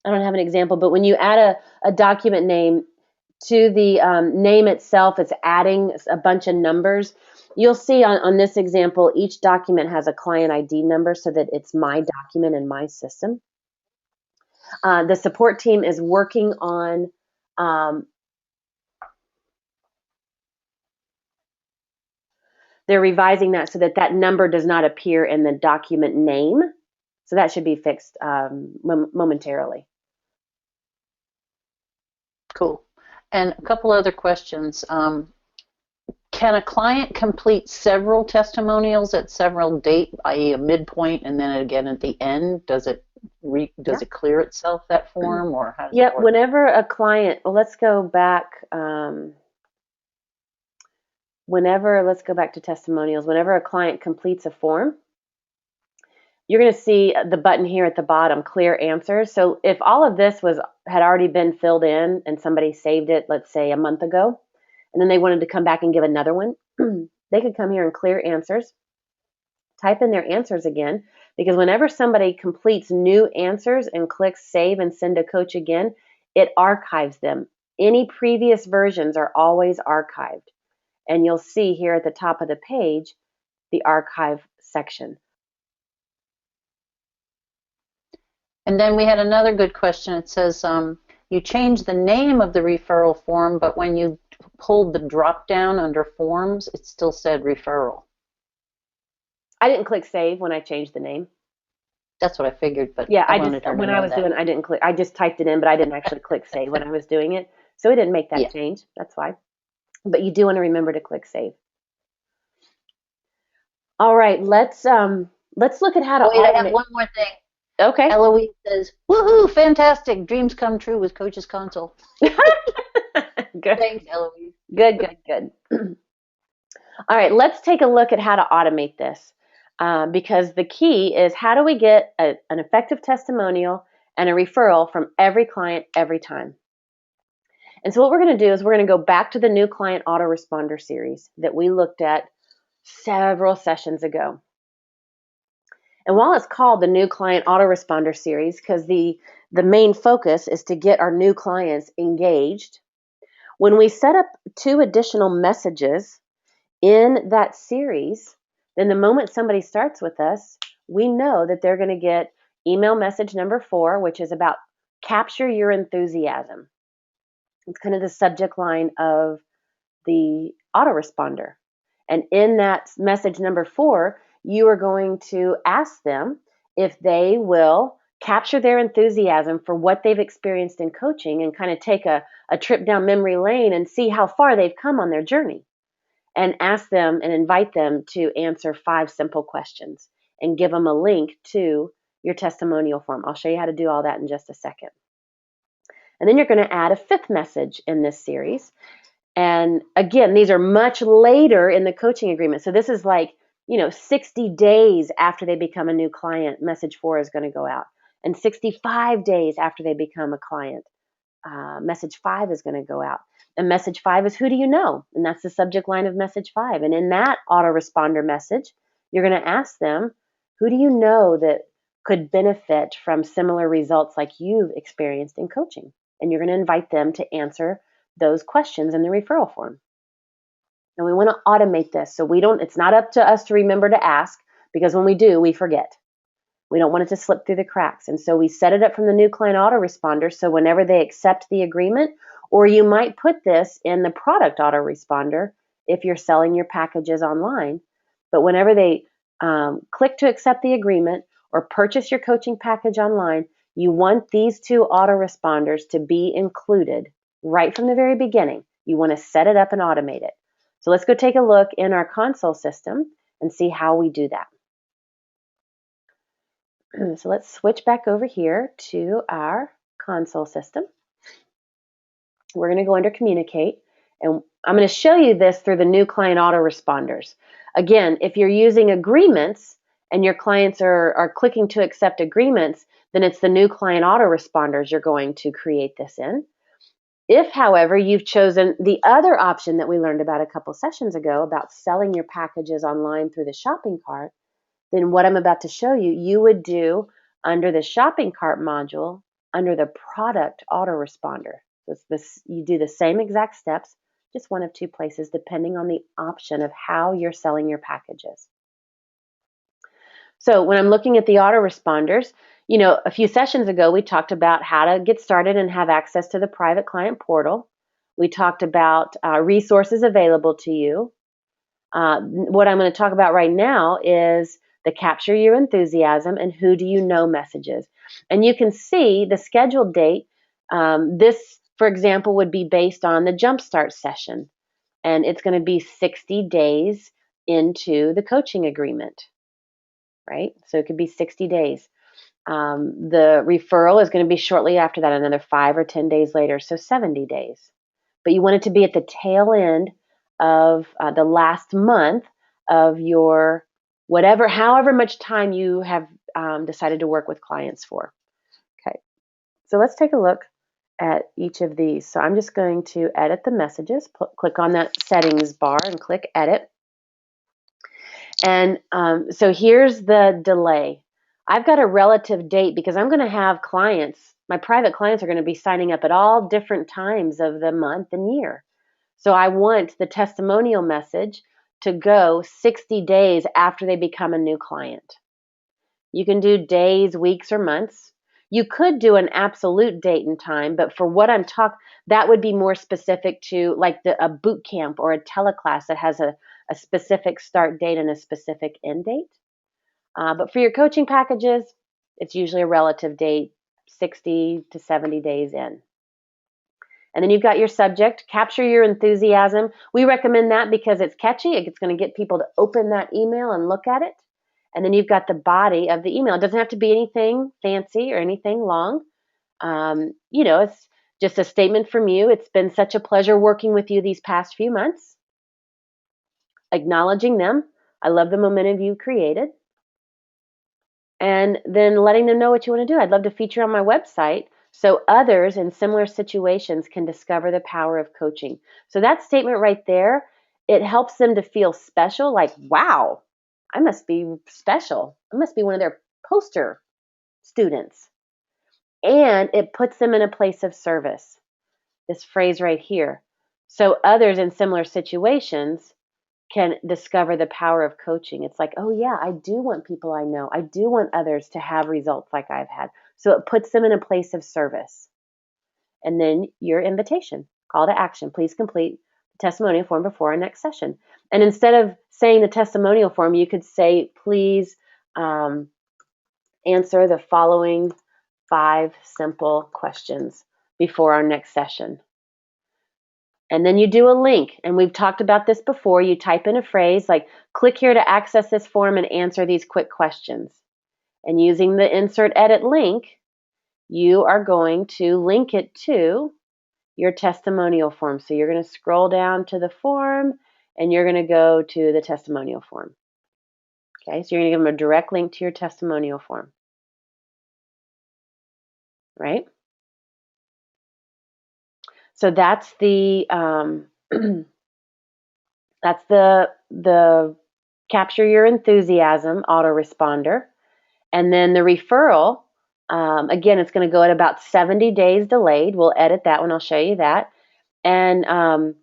I don't have an example, but when you add a document name to the name itself, it's adding a bunch of numbers. You'll see on this example, each document has a client ID number so that it's my document in my system. The support team is working on they're revising that so that number does not appear in the document name. So that should be fixed momentarily.
Cool. And a couple other questions. Can a client complete several testimonials at several dates, i.e. a midpoint and then again at the end? Does it clear itself, that form, or how does it work?
Whenever a client, well, let's go back let's go back to testimonials. Whenever a client completes a form, you're going to see the button here at the bottom, clear answers. So if all of this had already been filled in and somebody saved it, let's say a month ago, and then they wanted to come back and give another one, they could come here and clear answers, type in their answers again, because whenever somebody completes new answers and clicks save and send to coach again, it archives them. Any previous versions are always archived. And you'll see here at the top of the page, the archive section.
And then we had another good question. It says, you changed the name of the referral form, but when you pulled the drop down under forms, it still said referral.
I didn't click save when I changed the name.
That's what I figured, but
yeah,
I didn't
click. I just typed it in, but I didn't actually click save when I was doing it. So it didn't make that change. That's why. But you do want to remember to click save. All right, let's look at how to
automate. I have one more thing.
Okay.
Eloise says, woohoo, fantastic. Dreams come true with Coach's Console.
Good.
Thanks, Eloise.
Good. All right, let's take a look at how to automate this because the key is how do we get an effective testimonial and a referral from every client every time. And so what we're going to do is we're going to go back to the new client autoresponder series that we looked at several sessions ago. And while it's called the new client autoresponder series, because the main focus is to get our new clients engaged, when we set up 2 additional messages in that series, then the moment somebody starts with us, we know that they're going to get email message number 4, which is about capture your enthusiasm. It's kind of the subject line of the autoresponder. And in that message number 4, you are going to ask them if they will capture their enthusiasm for what they've experienced in coaching and kind of take a trip down memory lane and see how far they've come on their journey. And ask them and invite them to answer 5 simple questions and give them a link to your testimonial form. I'll show you how to do all that in just a second. And then you're going to add a 5th message in this series. And again, these are much later in the coaching agreement. So this is like, 60 days after they become a new client, message 4 is going to go out. And 65 days after they become a client, message 5 is going to go out. And message 5 is who do you know? And that's the subject line of message 5. And in that autoresponder message, you're going to ask them, who do you know that could benefit from similar results like you've experienced in coaching? And you're going to invite them to answer those questions in the referral form. And we want to automate this. So it's not up to us to remember to ask, because when we do, we forget. We don't want it to slip through the cracks. And so we set it up from the new client autoresponder. So whenever they accept the agreement, or you might put this in the product autoresponder if you're selling your packages online. But whenever they click to accept the agreement or purchase your coaching package online, you want these 2 autoresponders to be included right from the very beginning. You want to set it up and automate it. So let's go take a look in our console system and see how we do that. So let's switch back over here to our console system. We're going to go under communicate, and I'm going to show you this through the new client autoresponders. Again, if you're using agreements and your clients are clicking to accept agreements, then it's the new client autoresponders you're going to create this in. If, however, you've chosen the other option that we learned about a couple sessions ago about selling your packages online through the shopping cart, then what I'm about to show you, you would do under the shopping cart module, under the product autoresponder. So you do the same exact steps, just one of 2 places, depending on the option of how you're selling your packages. So when I'm looking at the autoresponders, a few sessions ago, we talked about how to get started and have access to the private client portal. We talked about resources available to you. What I'm going to talk about right now is the capture your enthusiasm and who do you know messages. And you can see the scheduled date. This, for example, would be based on the Jumpstart session. And it's going to be 60 days into the coaching agreement, right? So it could be 60 days. The referral is going to be shortly after that, another 5 or 10 days later, so 70 days. But you want it to be at the tail end of the last month of your however much time you have decided to work with clients for. Okay, so let's take a look at each of these. So I'm just going to edit the messages, click on that settings bar and click edit. And so here's the delay. I've got a relative date because I'm going to have clients, my private clients are going to be signing up at all different times of the month and year. So I want the testimonial message to go 60 days after they become a new client. You can do days, weeks, or months. You could do an absolute date and time, but for what I'm talking, that would be more specific to like a boot camp or a teleclass that has a specific start date and a specific end date. But for your coaching packages, it's usually a relative date, 60 to 70 days in. And then you've got your subject, capture your enthusiasm. We recommend that because it's catchy. It's going to get people to open that email and look at it. And then you've got the body of the email. It doesn't have to be anything fancy or anything long. It's just a statement from you. It's been such a pleasure working with you these past few months. Acknowledging them. I love the momentum you created. And then letting them know what you want to do. I'd love to feature on my website so others in similar situations can discover the power of coaching. So that statement right there, it helps them to feel special, like, wow, I must be special. I must be one of their poster students. And it puts them in a place of service. This phrase right here. So others in similar situations can discover the power of coaching. It's like, oh yeah, I do want people I know. I do want others to have results like I've had. So it puts them in a place of service. And then your invitation, call to action. Please complete the testimonial form before our next session. And instead of saying the testimonial form, you could say, please answer the following 5 simple questions before our next session. And then you do a link. And we've talked about this before. You type in a phrase like, click here to access this form and answer these quick questions. And using the insert edit link, you are going to link it to your testimonial form. So you're going to scroll down to the form and you're going to go to the testimonial form. Okay, so you're going to give them a direct link to your testimonial form. Right? So that's the that's the capture your enthusiasm autoresponder. And then the referral, again, it's going to go at about 70 days delayed. We'll edit that one. I'll show you that. And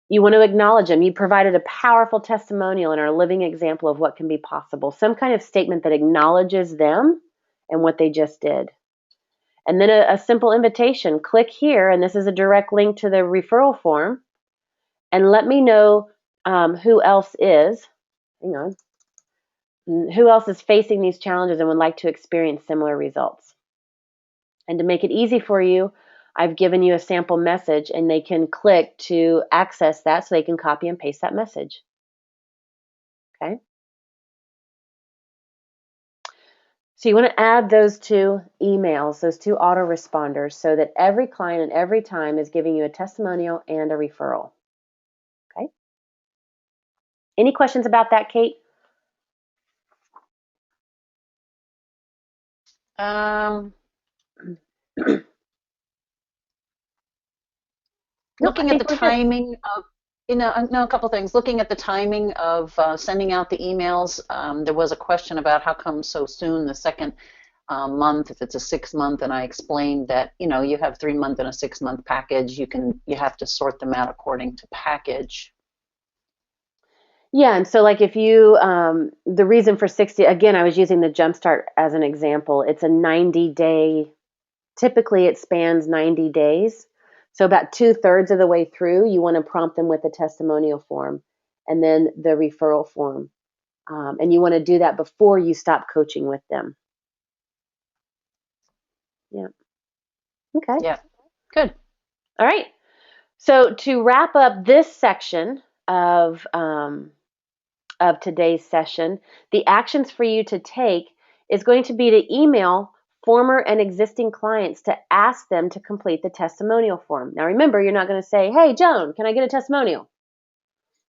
you want to acknowledge them. You provided a powerful testimonial and are a living example of what can be possible. Some kind of statement that acknowledges them and what they just did. And then a simple invitation. Click here, and this is a direct link to the referral form. And let me know who else is. Hang on. Who else is facing these challenges and would like to experience similar results. And to make it easy for you, I've given you a sample message and they can click to access that so they can copy and paste that message. Okay? So you want to add those 2 emails, those 2 autoresponders, so that every client and every time is giving you a testimonial and a referral. Okay? Any questions about that, Kate? No, I
Looking at the
think we're good.
timing of, a couple things. Looking at the timing of sending out the emails, there was a question about how come so soon, the second month, if it's a 6-month, and I explained that, you have 3-month and a 6-month package. You have to sort them out according to package.
Yeah, and so like if you, the reason for 60, again, I was using the Jumpstart as an example. It's a 90-day, typically it spans 90 days. So about 2/3 of the way through, you want to prompt them with a testimonial form and then the referral form. And you want to do that before you stop coaching with them. Yeah. Okay.
Yeah. Good.
All right. So to wrap up this section of today's session, the actions for you to take is going to be to email former and existing clients to ask them to complete the testimonial form. Now remember, you're not going to say, hey, Joan, can I get a testimonial?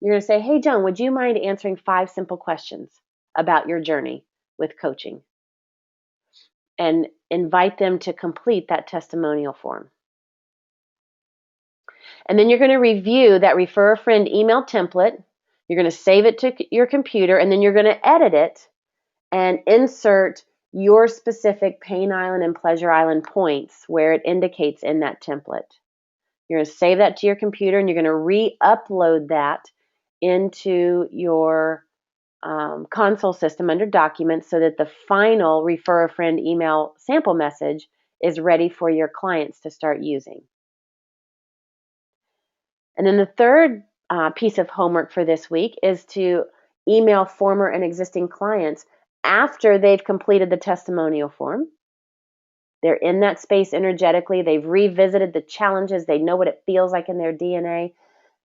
You're going to say, hey, Joan, would you mind answering 5 simple questions about your journey with coaching? And invite them to complete that testimonial form. And then you're going to review that refer a friend email template. You're going to save it to your computer, and then you're going to edit it and insert your specific Pain Island and Pleasure Island points where it indicates in that template. You're going to save that to your computer, and you're going to re-upload that into your console system under Documents so that the final Refer a Friend email sample message is ready for your clients to start using. And then the third piece of homework for this week is to email former and existing clients after they've completed the testimonial form. They're in that space energetically. They've revisited the challenges. They know what it feels like in their DNA.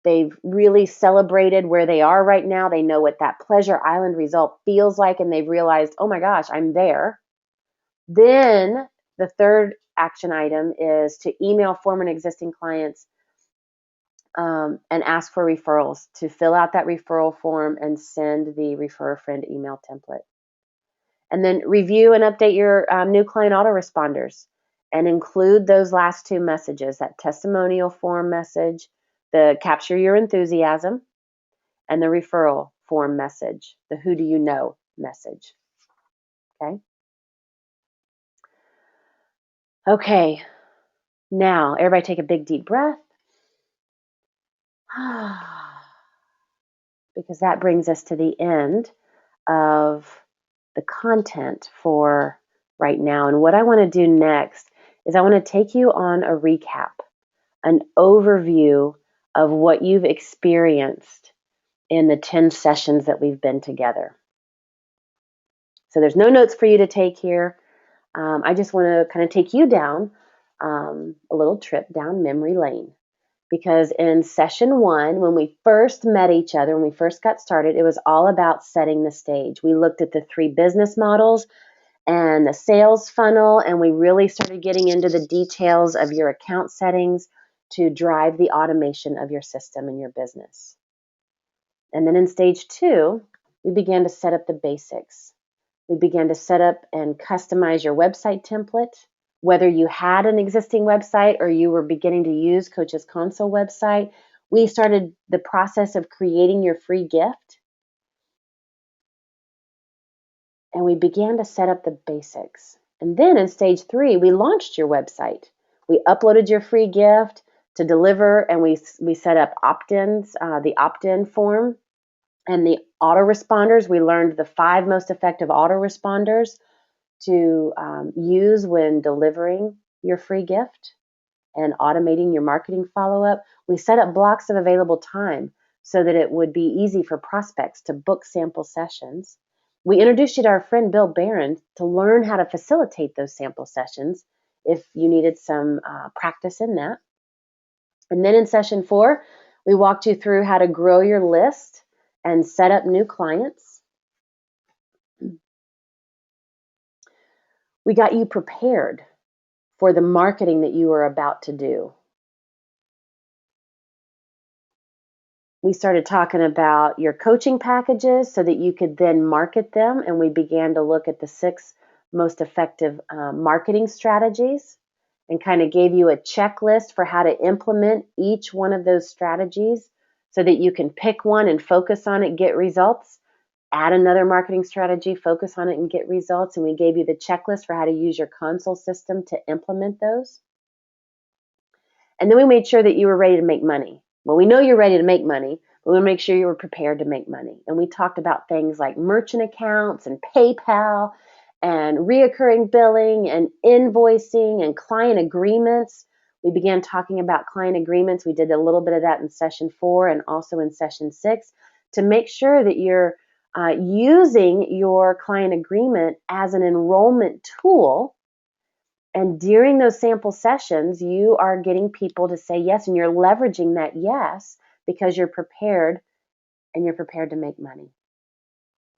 They've really celebrated where they are right now. They know what that Pleasure Island result feels like, and they've realized, oh my gosh, I'm there. Then the third action item is to email former and existing clients and ask for referrals, to fill out that referral form and send the Refer a Friend email template. And then review and update your new client autoresponders and include those last two messages, that testimonial form message, the capture your enthusiasm, and the referral form message, the who do you know message. Okay. Okay. Now, everybody take a big deep breath. Because that brings us to the end of the content for right now. And what I want to do next is I want to take you on a recap, an overview of what you've experienced in the 10 sessions that we've been together. So there's no notes for you to take here. I just want to kind of take you down a little trip down memory lane. Because in session 1, when we first met each other, when we first got started, it was all about setting the stage. We looked at the 3 business models and the sales funnel, and we really started getting into the details of your account settings to drive the automation of your system and your business. And then in stage 2, we began to set up the basics. We began to set up and customize your website template. Whether you had an existing website or you were beginning to use Coach's Console website, we started the process of creating your free gift. And we began to set up the basics. And then in stage 3, we launched your website. We uploaded your free gift to deliver, and we set up opt-ins, the opt-in form, and the autoresponders. We learned the 5 most effective autoresponders to use when delivering your free gift and automating your marketing follow-up. We set up blocks of available time so that it would be easy for prospects to book sample sessions. We introduced you to our friend Bill Barron to learn how to facilitate those sample sessions if you needed some practice in that. And then in session 4, we walked you through how to grow your list and set up new clients. We got you prepared for the marketing that you are about to do. We started talking about your coaching packages so that you could then market them, and we began to look at the 6 most effective marketing strategies and kind of gave you a checklist for how to implement each one of those strategies so that you can pick one and focus on it, get results, add another marketing strategy, focus on it, and get results. And we gave you the checklist for how to use your console system to implement those. And then we made sure that you were ready to make money. Well, we know you're ready to make money, but we want to make sure you were prepared to make money. And we talked about things like merchant accounts and PayPal and reoccurring billing and invoicing and client agreements. We began talking about client agreements. We did a little bit of that in session 4 and also in session 6 to make sure that you're using your client agreement as an enrollment tool. And during those sample sessions, you are getting people to say yes, and you're leveraging that yes because you're prepared and you're prepared to make money.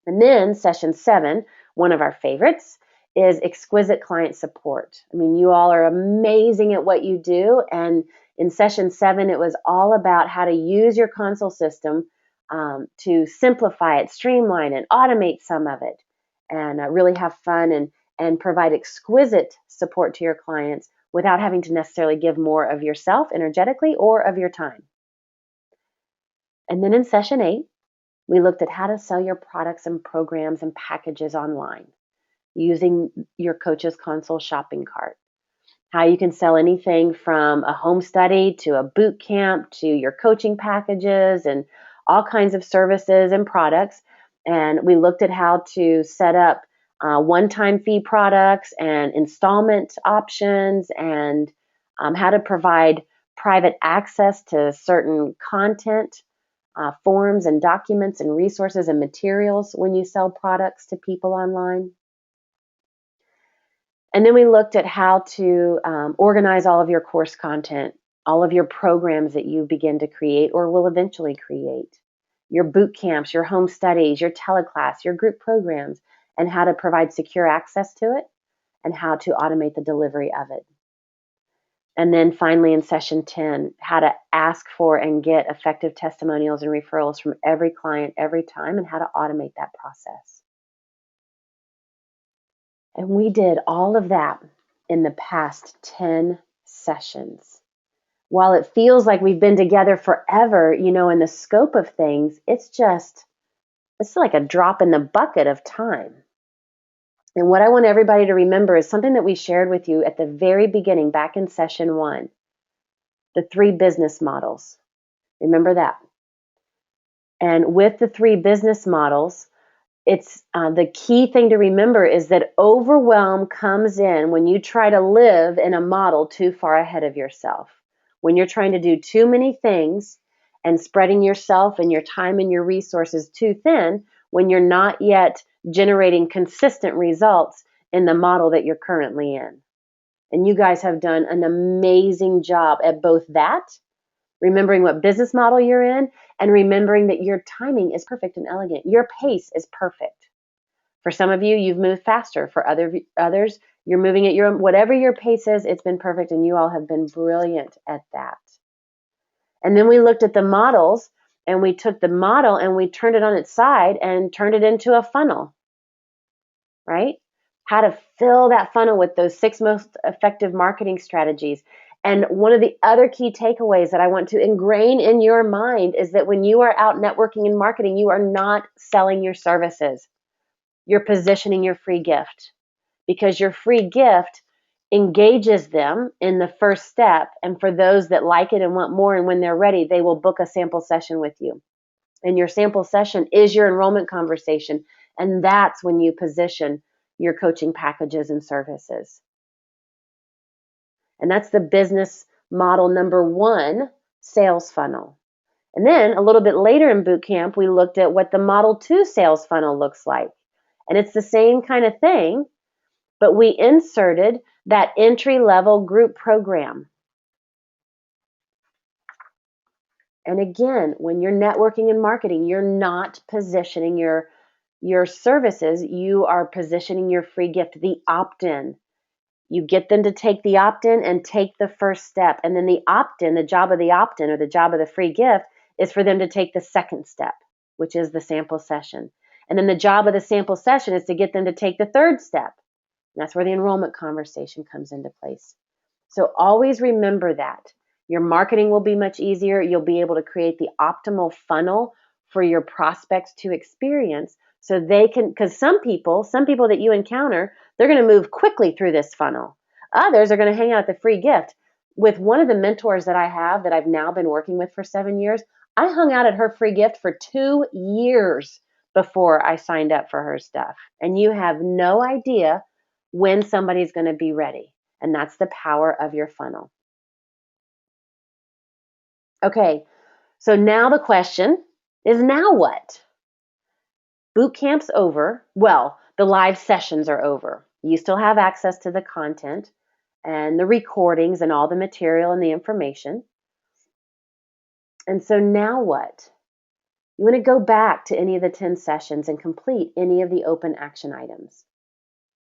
And then session 7, one of our favorites, is exquisite client support. I mean, you all are amazing at what you do. And in session 7, it was all about how to use your console system to simplify it, streamline it, automate some of it, and really have fun and provide exquisite support to your clients without having to necessarily give more of yourself energetically or of your time. And then in session 8, we looked at how to sell your products and programs and packages online using your Coach's Console shopping cart. How you can sell anything from a home study to a boot camp to your coaching packages and all kinds of services and products. And we looked at how to set up one-time fee products and installment options and how to provide private access to certain content, forms and documents and resources and materials when you sell products to people online. And then we looked at how to organize all of your course content, all of your programs that you begin to create or will eventually create, your boot camps, your home studies, your teleclass, your group programs, and how to provide secure access to it and how to automate the delivery of it. And then finally in session 10, how to ask for and get effective testimonials and referrals from every client every time and how to automate that process. And we did all of that in the past 10 sessions. While it feels like we've been together forever, in the scope of things, it's like a drop in the bucket of time. And what I want everybody to remember is something that we shared with you at the very beginning, back in session 1, the 3 business models. Remember that. And with the 3 business models, it's the key thing to remember is that overwhelm comes in when you try to live in a model too far ahead of yourself. When you're trying to do too many things and spreading yourself and your time and your resources too thin, when you're not yet generating consistent results in the model that you're currently in. And you guys have done an amazing job at both that, remembering what business model you're in, and remembering that your timing is perfect and elegant. Your pace is perfect. For some of you, you've moved faster. For others, you're moving at your own, whatever your pace is, it's been perfect, and you all have been brilliant at that. And then we looked at the models, and we took the model and we turned it on its side and turned it into a funnel, right? How to fill that funnel with those 6 most effective marketing strategies. And one of the other key takeaways that I want to ingrain in your mind is that when you are out networking and marketing, you are not selling your services. You're positioning your free gift, because your free gift engages them in the first step. And for those that like it and want more, and when they're ready, they will book a sample session with you. And your sample session is your enrollment conversation. And that's when you position your coaching packages and services. And that's the business model number 1, sales funnel. And then a little bit later in Bootcamp, we looked at what the model 2 sales funnel looks like. And it's the same kind of thing, but we inserted that entry-level group program. And again, when you're networking and marketing, you're not positioning your services, you are positioning your free gift, the opt-in. You get them to take the opt-in and take the first step. And then the opt-in, the job of the opt-in or the job of the free gift is for them to take the second step, which is the sample session. And then the job of the sample session is to get them to take the third step. And that's where the enrollment conversation comes into place. So always remember that. Your marketing will be much easier. You'll be able to create the optimal funnel for your prospects to experience, so they can, because some people that you encounter, they're going to move quickly through this funnel. Others are going to hang out at the free gift. With one of the mentors that I have that I've now been working with for 7 years, I hung out at her free gift for 2 years before I signed up for her stuff. And you have no idea when somebody's going to be ready. And that's the power of your funnel. Okay, so now the question is, now what? Boot camp's over. Well, the live sessions are over. You still have access to the content and the recordings and all the material and the information. And so now what? You want to go back to any of the 10 sessions and complete any of the open action items.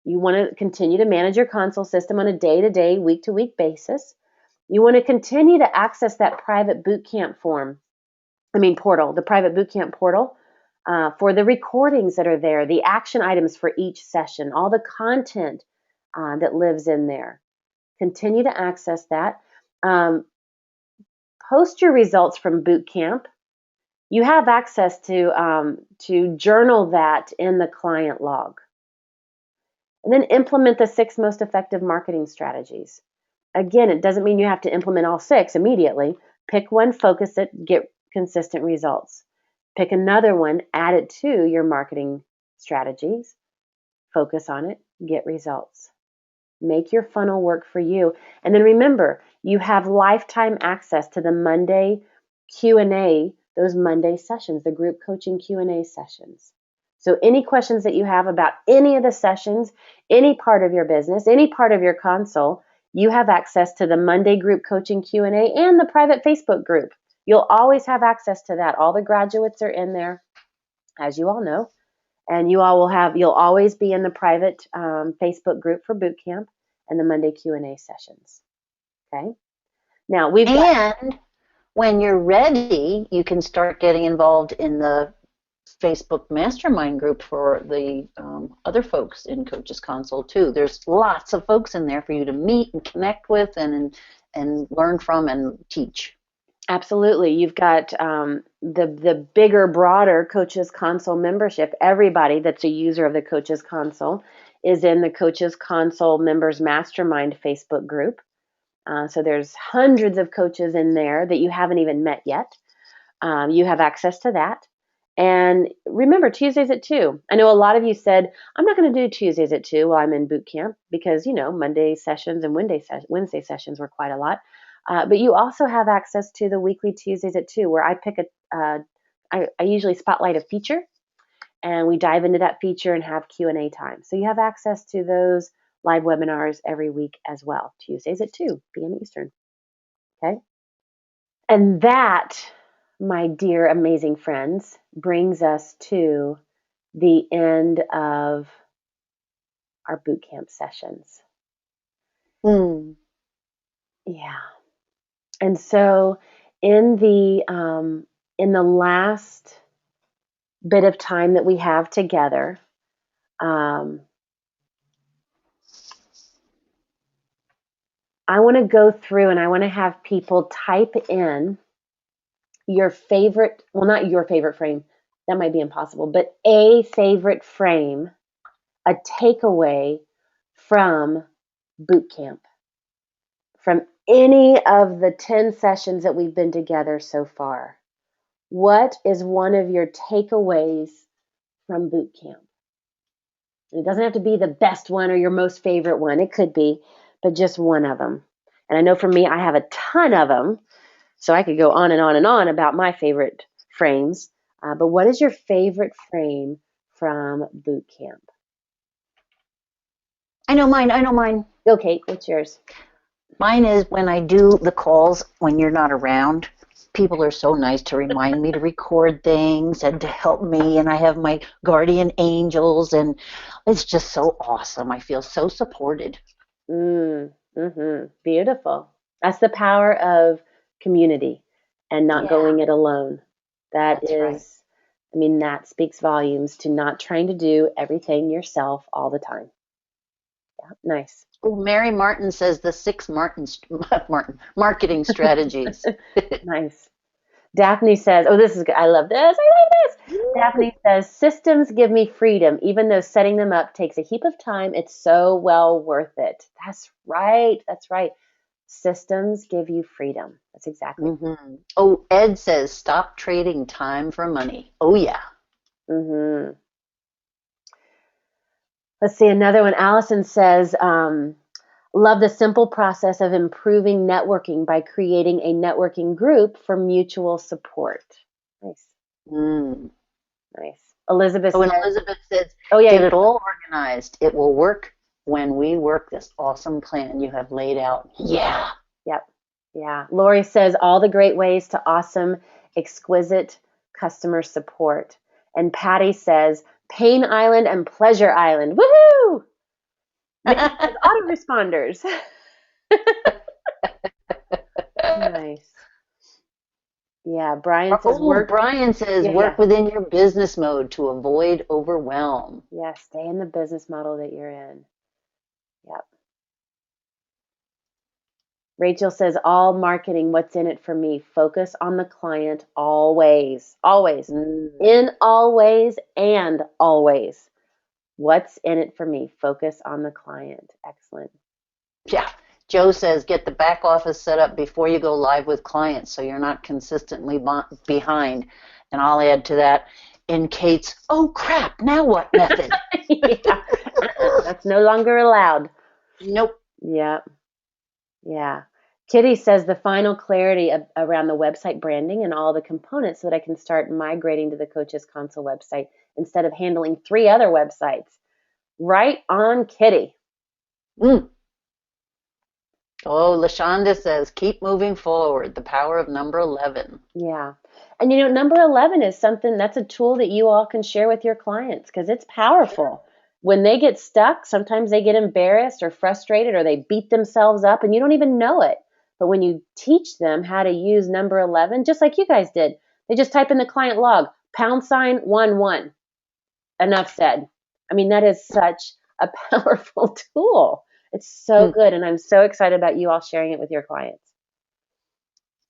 You want to continue to manage your console system on a day-to-day, week-to-week basis. You want to continue to access that private bootcamp portal, the private bootcamp portal, for the recordings that are there, the action items for each session, all the content that lives in there. Continue to access that. Post your results from bootcamp. You have access to journal that in the client log. And then implement the 6 most effective marketing strategies. Again, it doesn't mean you have to implement all 6 immediately. Pick one, focus it, get consistent results. Pick another one, add it to your marketing strategies, focus on it, get results. Make your funnel work for you. And then remember, you have lifetime access to the Monday Q&A, those Monday sessions, the group coaching Q&A sessions. So any questions that you have about any of the sessions, any part of your business, any part of your console, you have access to the Monday group coaching Q&A and the private Facebook group. You'll always have access to that. All the graduates are in there, as you all know. And you'll always be in the private Facebook group for Bootcamp and the Monday Q&A sessions. Okay. Now
And when you're ready, you can start getting involved in the Facebook mastermind group for the other folks in Coaches Console too. There's lots of folks in there for you to meet and connect with and learn from and teach.
Absolutely. You've got the bigger, broader Coaches Console membership. Everybody that's a user of the Coaches Console is in the Coaches Console Members Mastermind Facebook group. So there's hundreds of coaches in there that you haven't even met yet. You have access to that. And remember, Tuesdays at 2. I know a lot of you said, I'm not going to do Tuesdays at 2 while I'm in boot camp because, Monday sessions and Wednesday sessions were quite a lot. But you also have access to the weekly Tuesdays at 2 where I pick I usually spotlight a feature and we dive into that feature and have Q&A time. So you have access to those live webinars every week as well, Tuesdays at 2 p.m. Eastern. Okay. And that, my dear, amazing friends, brings us to the end of our boot camp sessions.
Mm.
Yeah. And so in the last bit of time that we have together, I want to go through and I want to have people type in your favorite, well, not your favorite frame, that might be impossible, but a favorite frame, a takeaway from boot camp, from any of the 10 sessions that we've been together so far. What is one of your takeaways from boot camp? And it doesn't have to be the best one or your most favorite one. It could be, but just one of them. And I know for me, I have a ton of them. So I could go on and on and on about my favorite frames. But what is your favorite frame from boot camp?
I know mine.
Go, Kate. What's yours?
Mine is when I do the calls when you're not around. People are so nice to remind me to record things and to help me, and I have my guardian angels, and it's just so awesome. I feel so supported.
Beautiful. That's the power of community and not
Yeah,
going it alone. That
that's right.
is, that speaks volumes to not trying to do everything yourself all the time. Yeah, nice.
Oh, Mary Martin says the marketing strategies.
Nice. Daphne says, oh, this is good. I love this. I like this. Daphne says, systems give me freedom. Even though setting them up takes a heap of time, it's so well worth it. That's right. That's right. Systems give you freedom. That's exactly.
Mm-hmm. Oh, Ed says stop trading time for money. Oh, yeah.
Mm-hmm. Let's see, another one. Allison says, love the simple process of improving networking by creating a networking group for mutual support. Nice.
Mm.
Nice. Elizabeth
Oh, and
says,
Elizabeth says,
oh, yeah.
get it all organized. It will work when we work this awesome plan you have laid out. Yeah.
Yep. Yeah. Lori says, all the great ways to awesome, exquisite customer support. And Patty says, Pain Island and Pleasure Island. Woohoo! Nikki says, autoresponders. Nice. Yeah, Brian says
Oh,
work.
Brian says
Yeah.
work within your business mode to avoid overwhelm.
Yeah, stay in the business model that you're in. Yep. Rachel says all marketing, what's in it for me? Focus on the client always. Always.
Mm.
In always and always. What's in it for me? Focus on the client. Excellent.
Yeah. Joe says get the back office set up before you go live with clients so you're not consistently behind. And I'll add to that in Kate's, oh crap, now what method?
Yeah. That's no longer allowed.
Nope.
Yeah. Yeah. Kitty says the final clarity around the website branding and all the components so that I can start migrating to the Coaches Console website instead of handling 3 other websites. Right on, Kitty.
Mm. Oh, LaShonda says keep moving forward. The power of number 11.
Yeah. And number 11 is something that's a tool that you all can share with your clients because it's powerful. When they get stuck, sometimes they get embarrassed or frustrated or they beat themselves up and you don't even know it. But when you teach them how to use number 11, just like you guys did, they just type in the client log, #11. Enough said. I mean, that is such a powerful tool. It's so
Mm.
good. And I'm so excited about you all sharing it with your clients.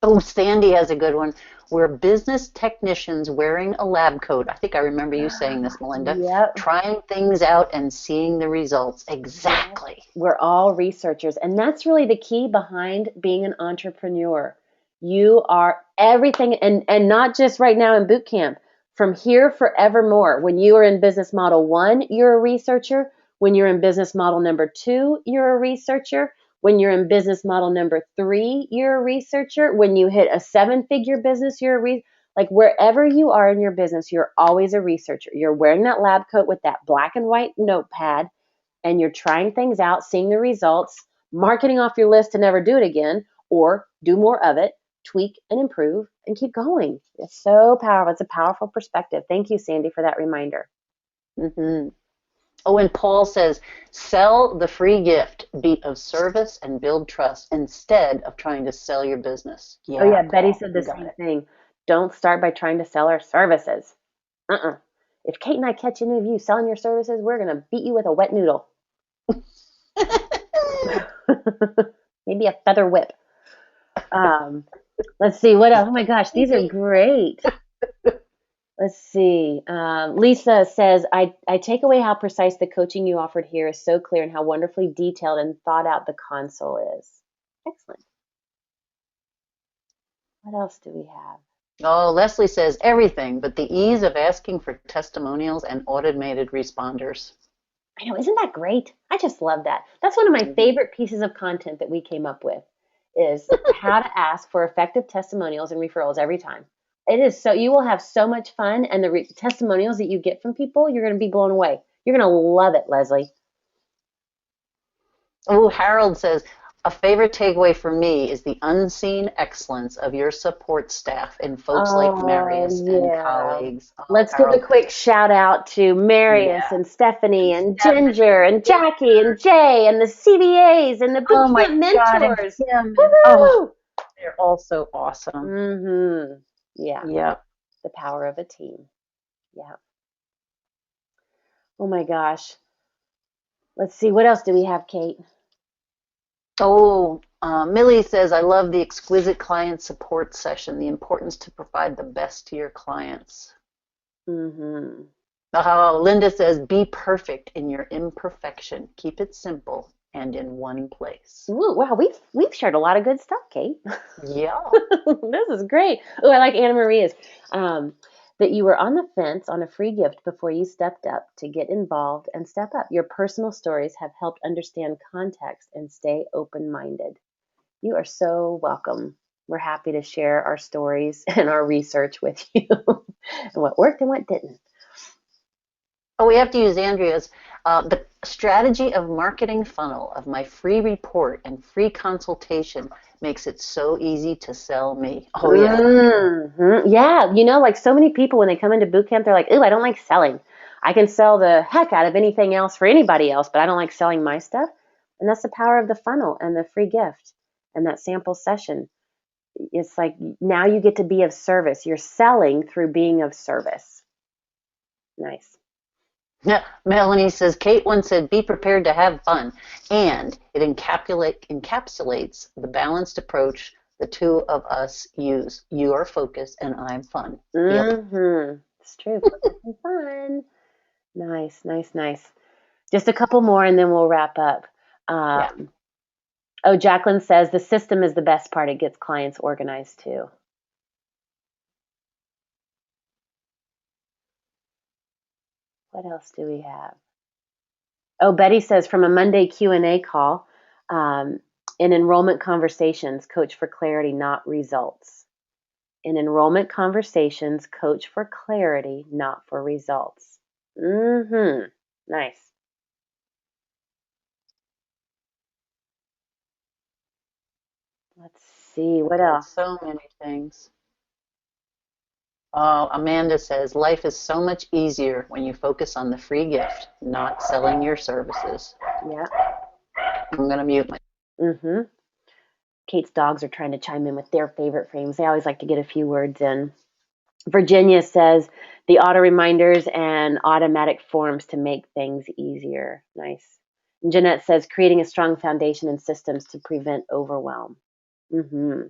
Oh, Sandy has a good one. We're business technicians wearing a lab coat. I think I remember you saying this, Melinda.
Yep.
Trying things out and seeing the results.
Yep.
Exactly.
We're all researchers. And that's really the key behind being an entrepreneur. You are everything, and not just right now in boot camp, from here forevermore. When you are in business model 1, you're a researcher. When you're in business model number 2, you're a researcher. When you're in business model number 3, you're a researcher. When you hit a 7-figure business, you're like wherever you are in your business, you're always a researcher. You're wearing that lab coat with that black and white notepad, and you're trying things out, seeing the results, marketing off your list to never do it again, or do more of it, tweak and improve, and keep going. It's so powerful. It's a powerful perspective. Thank you, Sandy, for that reminder.
Hmm. Oh, and Paul says, sell the free gift, be of service and build trust instead of trying to sell your business.
Oh,
Yeah,
yeah, Betty
Paul,
said the
you got
same thing. Don't start by trying to sell our services. Uh-uh. If Kate and I catch any of you selling your services, we're going to beat you with a wet noodle.
it.
Maybe a feather whip. Um, let's see what else. Oh my gosh, these are great. Let's see. Lisa says, I take away how precise the coaching you offered here is so clear and how wonderfully detailed and thought out the console is. Excellent. What else do we have?
Oh, Leslie says everything but the ease of asking for testimonials and automated responders.
I know, isn't that great? I just love that. That's one of my
Mhm.
favorite pieces of content that we came up with is how to ask for effective testimonials and referrals every time. It is so you will have so much fun, and the testimonials that you get from people, you're going to be blown away. You're going to love it, Leslie.
Oh, Harold says, a favorite takeaway for me is the unseen excellence of your support staff and folks like
Oh,
Marius and
yeah.
colleagues. Oh,
Let's give a
Harold,
quick shout out to Marius
yeah.
and Stephanie
And
and
Stephanie
Ginger
and
and Jackie
Ginger.
and Jay and the CVAs and the
Oh my
Bootcamp
God, and
mentors.
Kim, and oh,
Woohoo!
they're all so awesome.
Mm-hmm. Yeah,
Yep.
the power of a team. Yeah. Oh my gosh. Let's see. What else do we have, Kate?
Oh, Millie says, I love the exquisite client support session, the importance to provide the best to your clients.
Mm-hmm.
Linda says, be perfect in your imperfection. Keep it simple and in one place.
Ooh, wow, we've shared a lot of good stuff, Kate.
Yeah.
This is great. Oh, I like Anna Maria's. That you were on the fence on a free gift before you stepped up to get involved and step up. Your personal stories have helped understand context and stay open minded. You are so welcome. We're happy to share our stories and our research with you and what worked and what didn't.
Oh, we have to use Andrea's. The strategy of marketing funnel of my free report and free consultation makes it so easy to sell me. Oh, yeah.
Yeah, like so many people when they come into boot camp, they're like, "Ooh, I don't like selling. I can sell the heck out of anything else for anybody else, but I don't like selling my stuff." And that's the power of the funnel and the free gift and that sample session. It's like now you get to be of service. You're selling through being of service. Nice.
Yeah, Melanie says, Kate once said, be prepared to have fun. And it encapsulates the balanced approach the two of us use. You are focused and I'm fun. Yep.
It's true. Focus and fun. Nice, nice, nice. Just a couple more and then we'll wrap up.
Yeah.
Um, Oh, Jacqueline says the system is the best part. It gets clients organized too. What else do we have? Oh, Betty says from a Monday Q&A call, um, in enrollment conversations, coach for clarity, not results. In enrollment conversations, coach for clarity, not for results. Nice. Let's see what
Covered
else.
so many things. Oh, Amanda says, life is so much easier when you focus on the free gift, not selling your services.
Yeah.
I'm going to mute my.
Mm-hmm. Kate's dogs are trying to chime in with their favorite frames. They always like to get a few words in. Virginia says the auto reminders and automatic forms to make things easier. Nice. And Jeanette says creating a strong foundation and systems to prevent overwhelm. hmm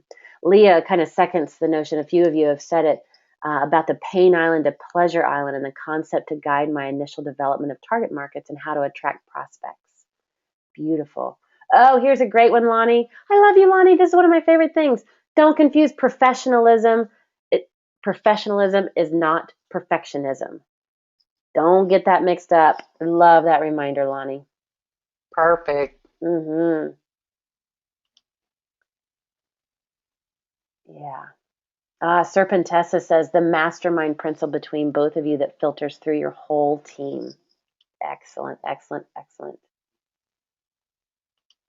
Leah kind of seconds the notion. A few of you have said it about the pain island to pleasure island and the concept to guide my initial development of target markets and how to attract prospects. Beautiful. Oh, here's a great one, Lonnie. I love you, Lonnie. This is one of my favorite things. Don't confuse professionalism. Professionalism is not perfectionism. Don't get that mixed up. I love that reminder, Lonnie.
Perfect.
hmm Yeah. Serpentessa says the mastermind principle between both of you that filters through your whole team. Excellent, excellent, excellent.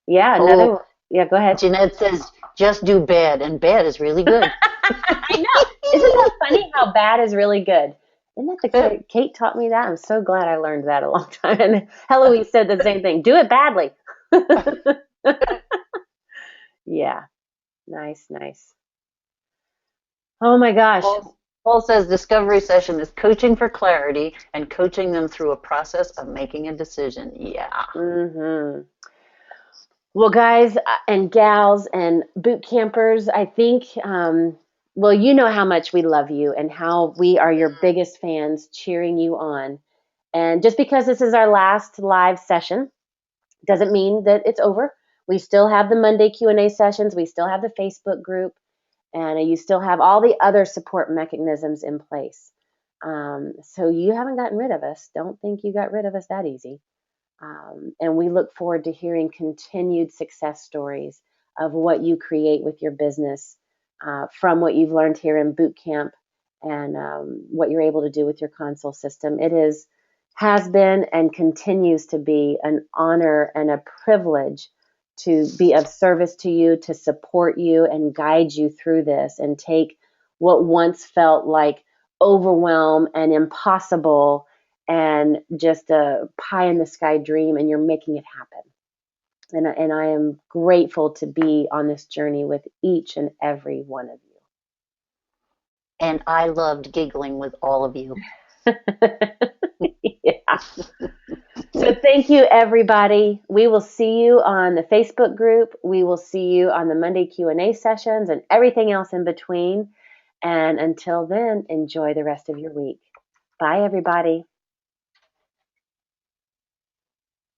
Yeah,
Oh,
another. Yeah, go ahead.
Jeanette says just do bad, and bad is really good.
I know. Isn't that funny how bad is really good? Isn't that Kate taught me that? I'm so glad I learned that a long time. And Heloise said the same thing. Do it badly. Yeah. Nice, nice. Oh my gosh.
Paul says discovery session is coaching for clarity and coaching them through a process of making a decision. Yeah.
hmm Well, guys and gals and boot campers, I think, well, you know how much we love you and how we are your biggest fans cheering you on. And just because this is our last live session doesn't mean that it's over. We still have the Monday Q&A sessions. We still have the Facebook group. And you still have all the other support mechanisms in place. So you haven't gotten rid of us. Don't think you got rid of us that easy. And we look forward to hearing continued success stories of what you create with your business from what you've learned here in boot camp and what you're able to do with your console system. Has been and continues to be an honor and a privilege to be of service to you, to support you and guide you through this and take what once felt like overwhelm and impossible and just a pie in the sky dream, and you're making it happen. And I am grateful to be on this journey with each and every one of
And I loved giggling with all of you.
you. Yeah. So thank you, everybody. We will see you on the Facebook group. We will see you on the Monday Q&A sessions and everything else in between. And until then, enjoy the rest of your week. Bye, everybody.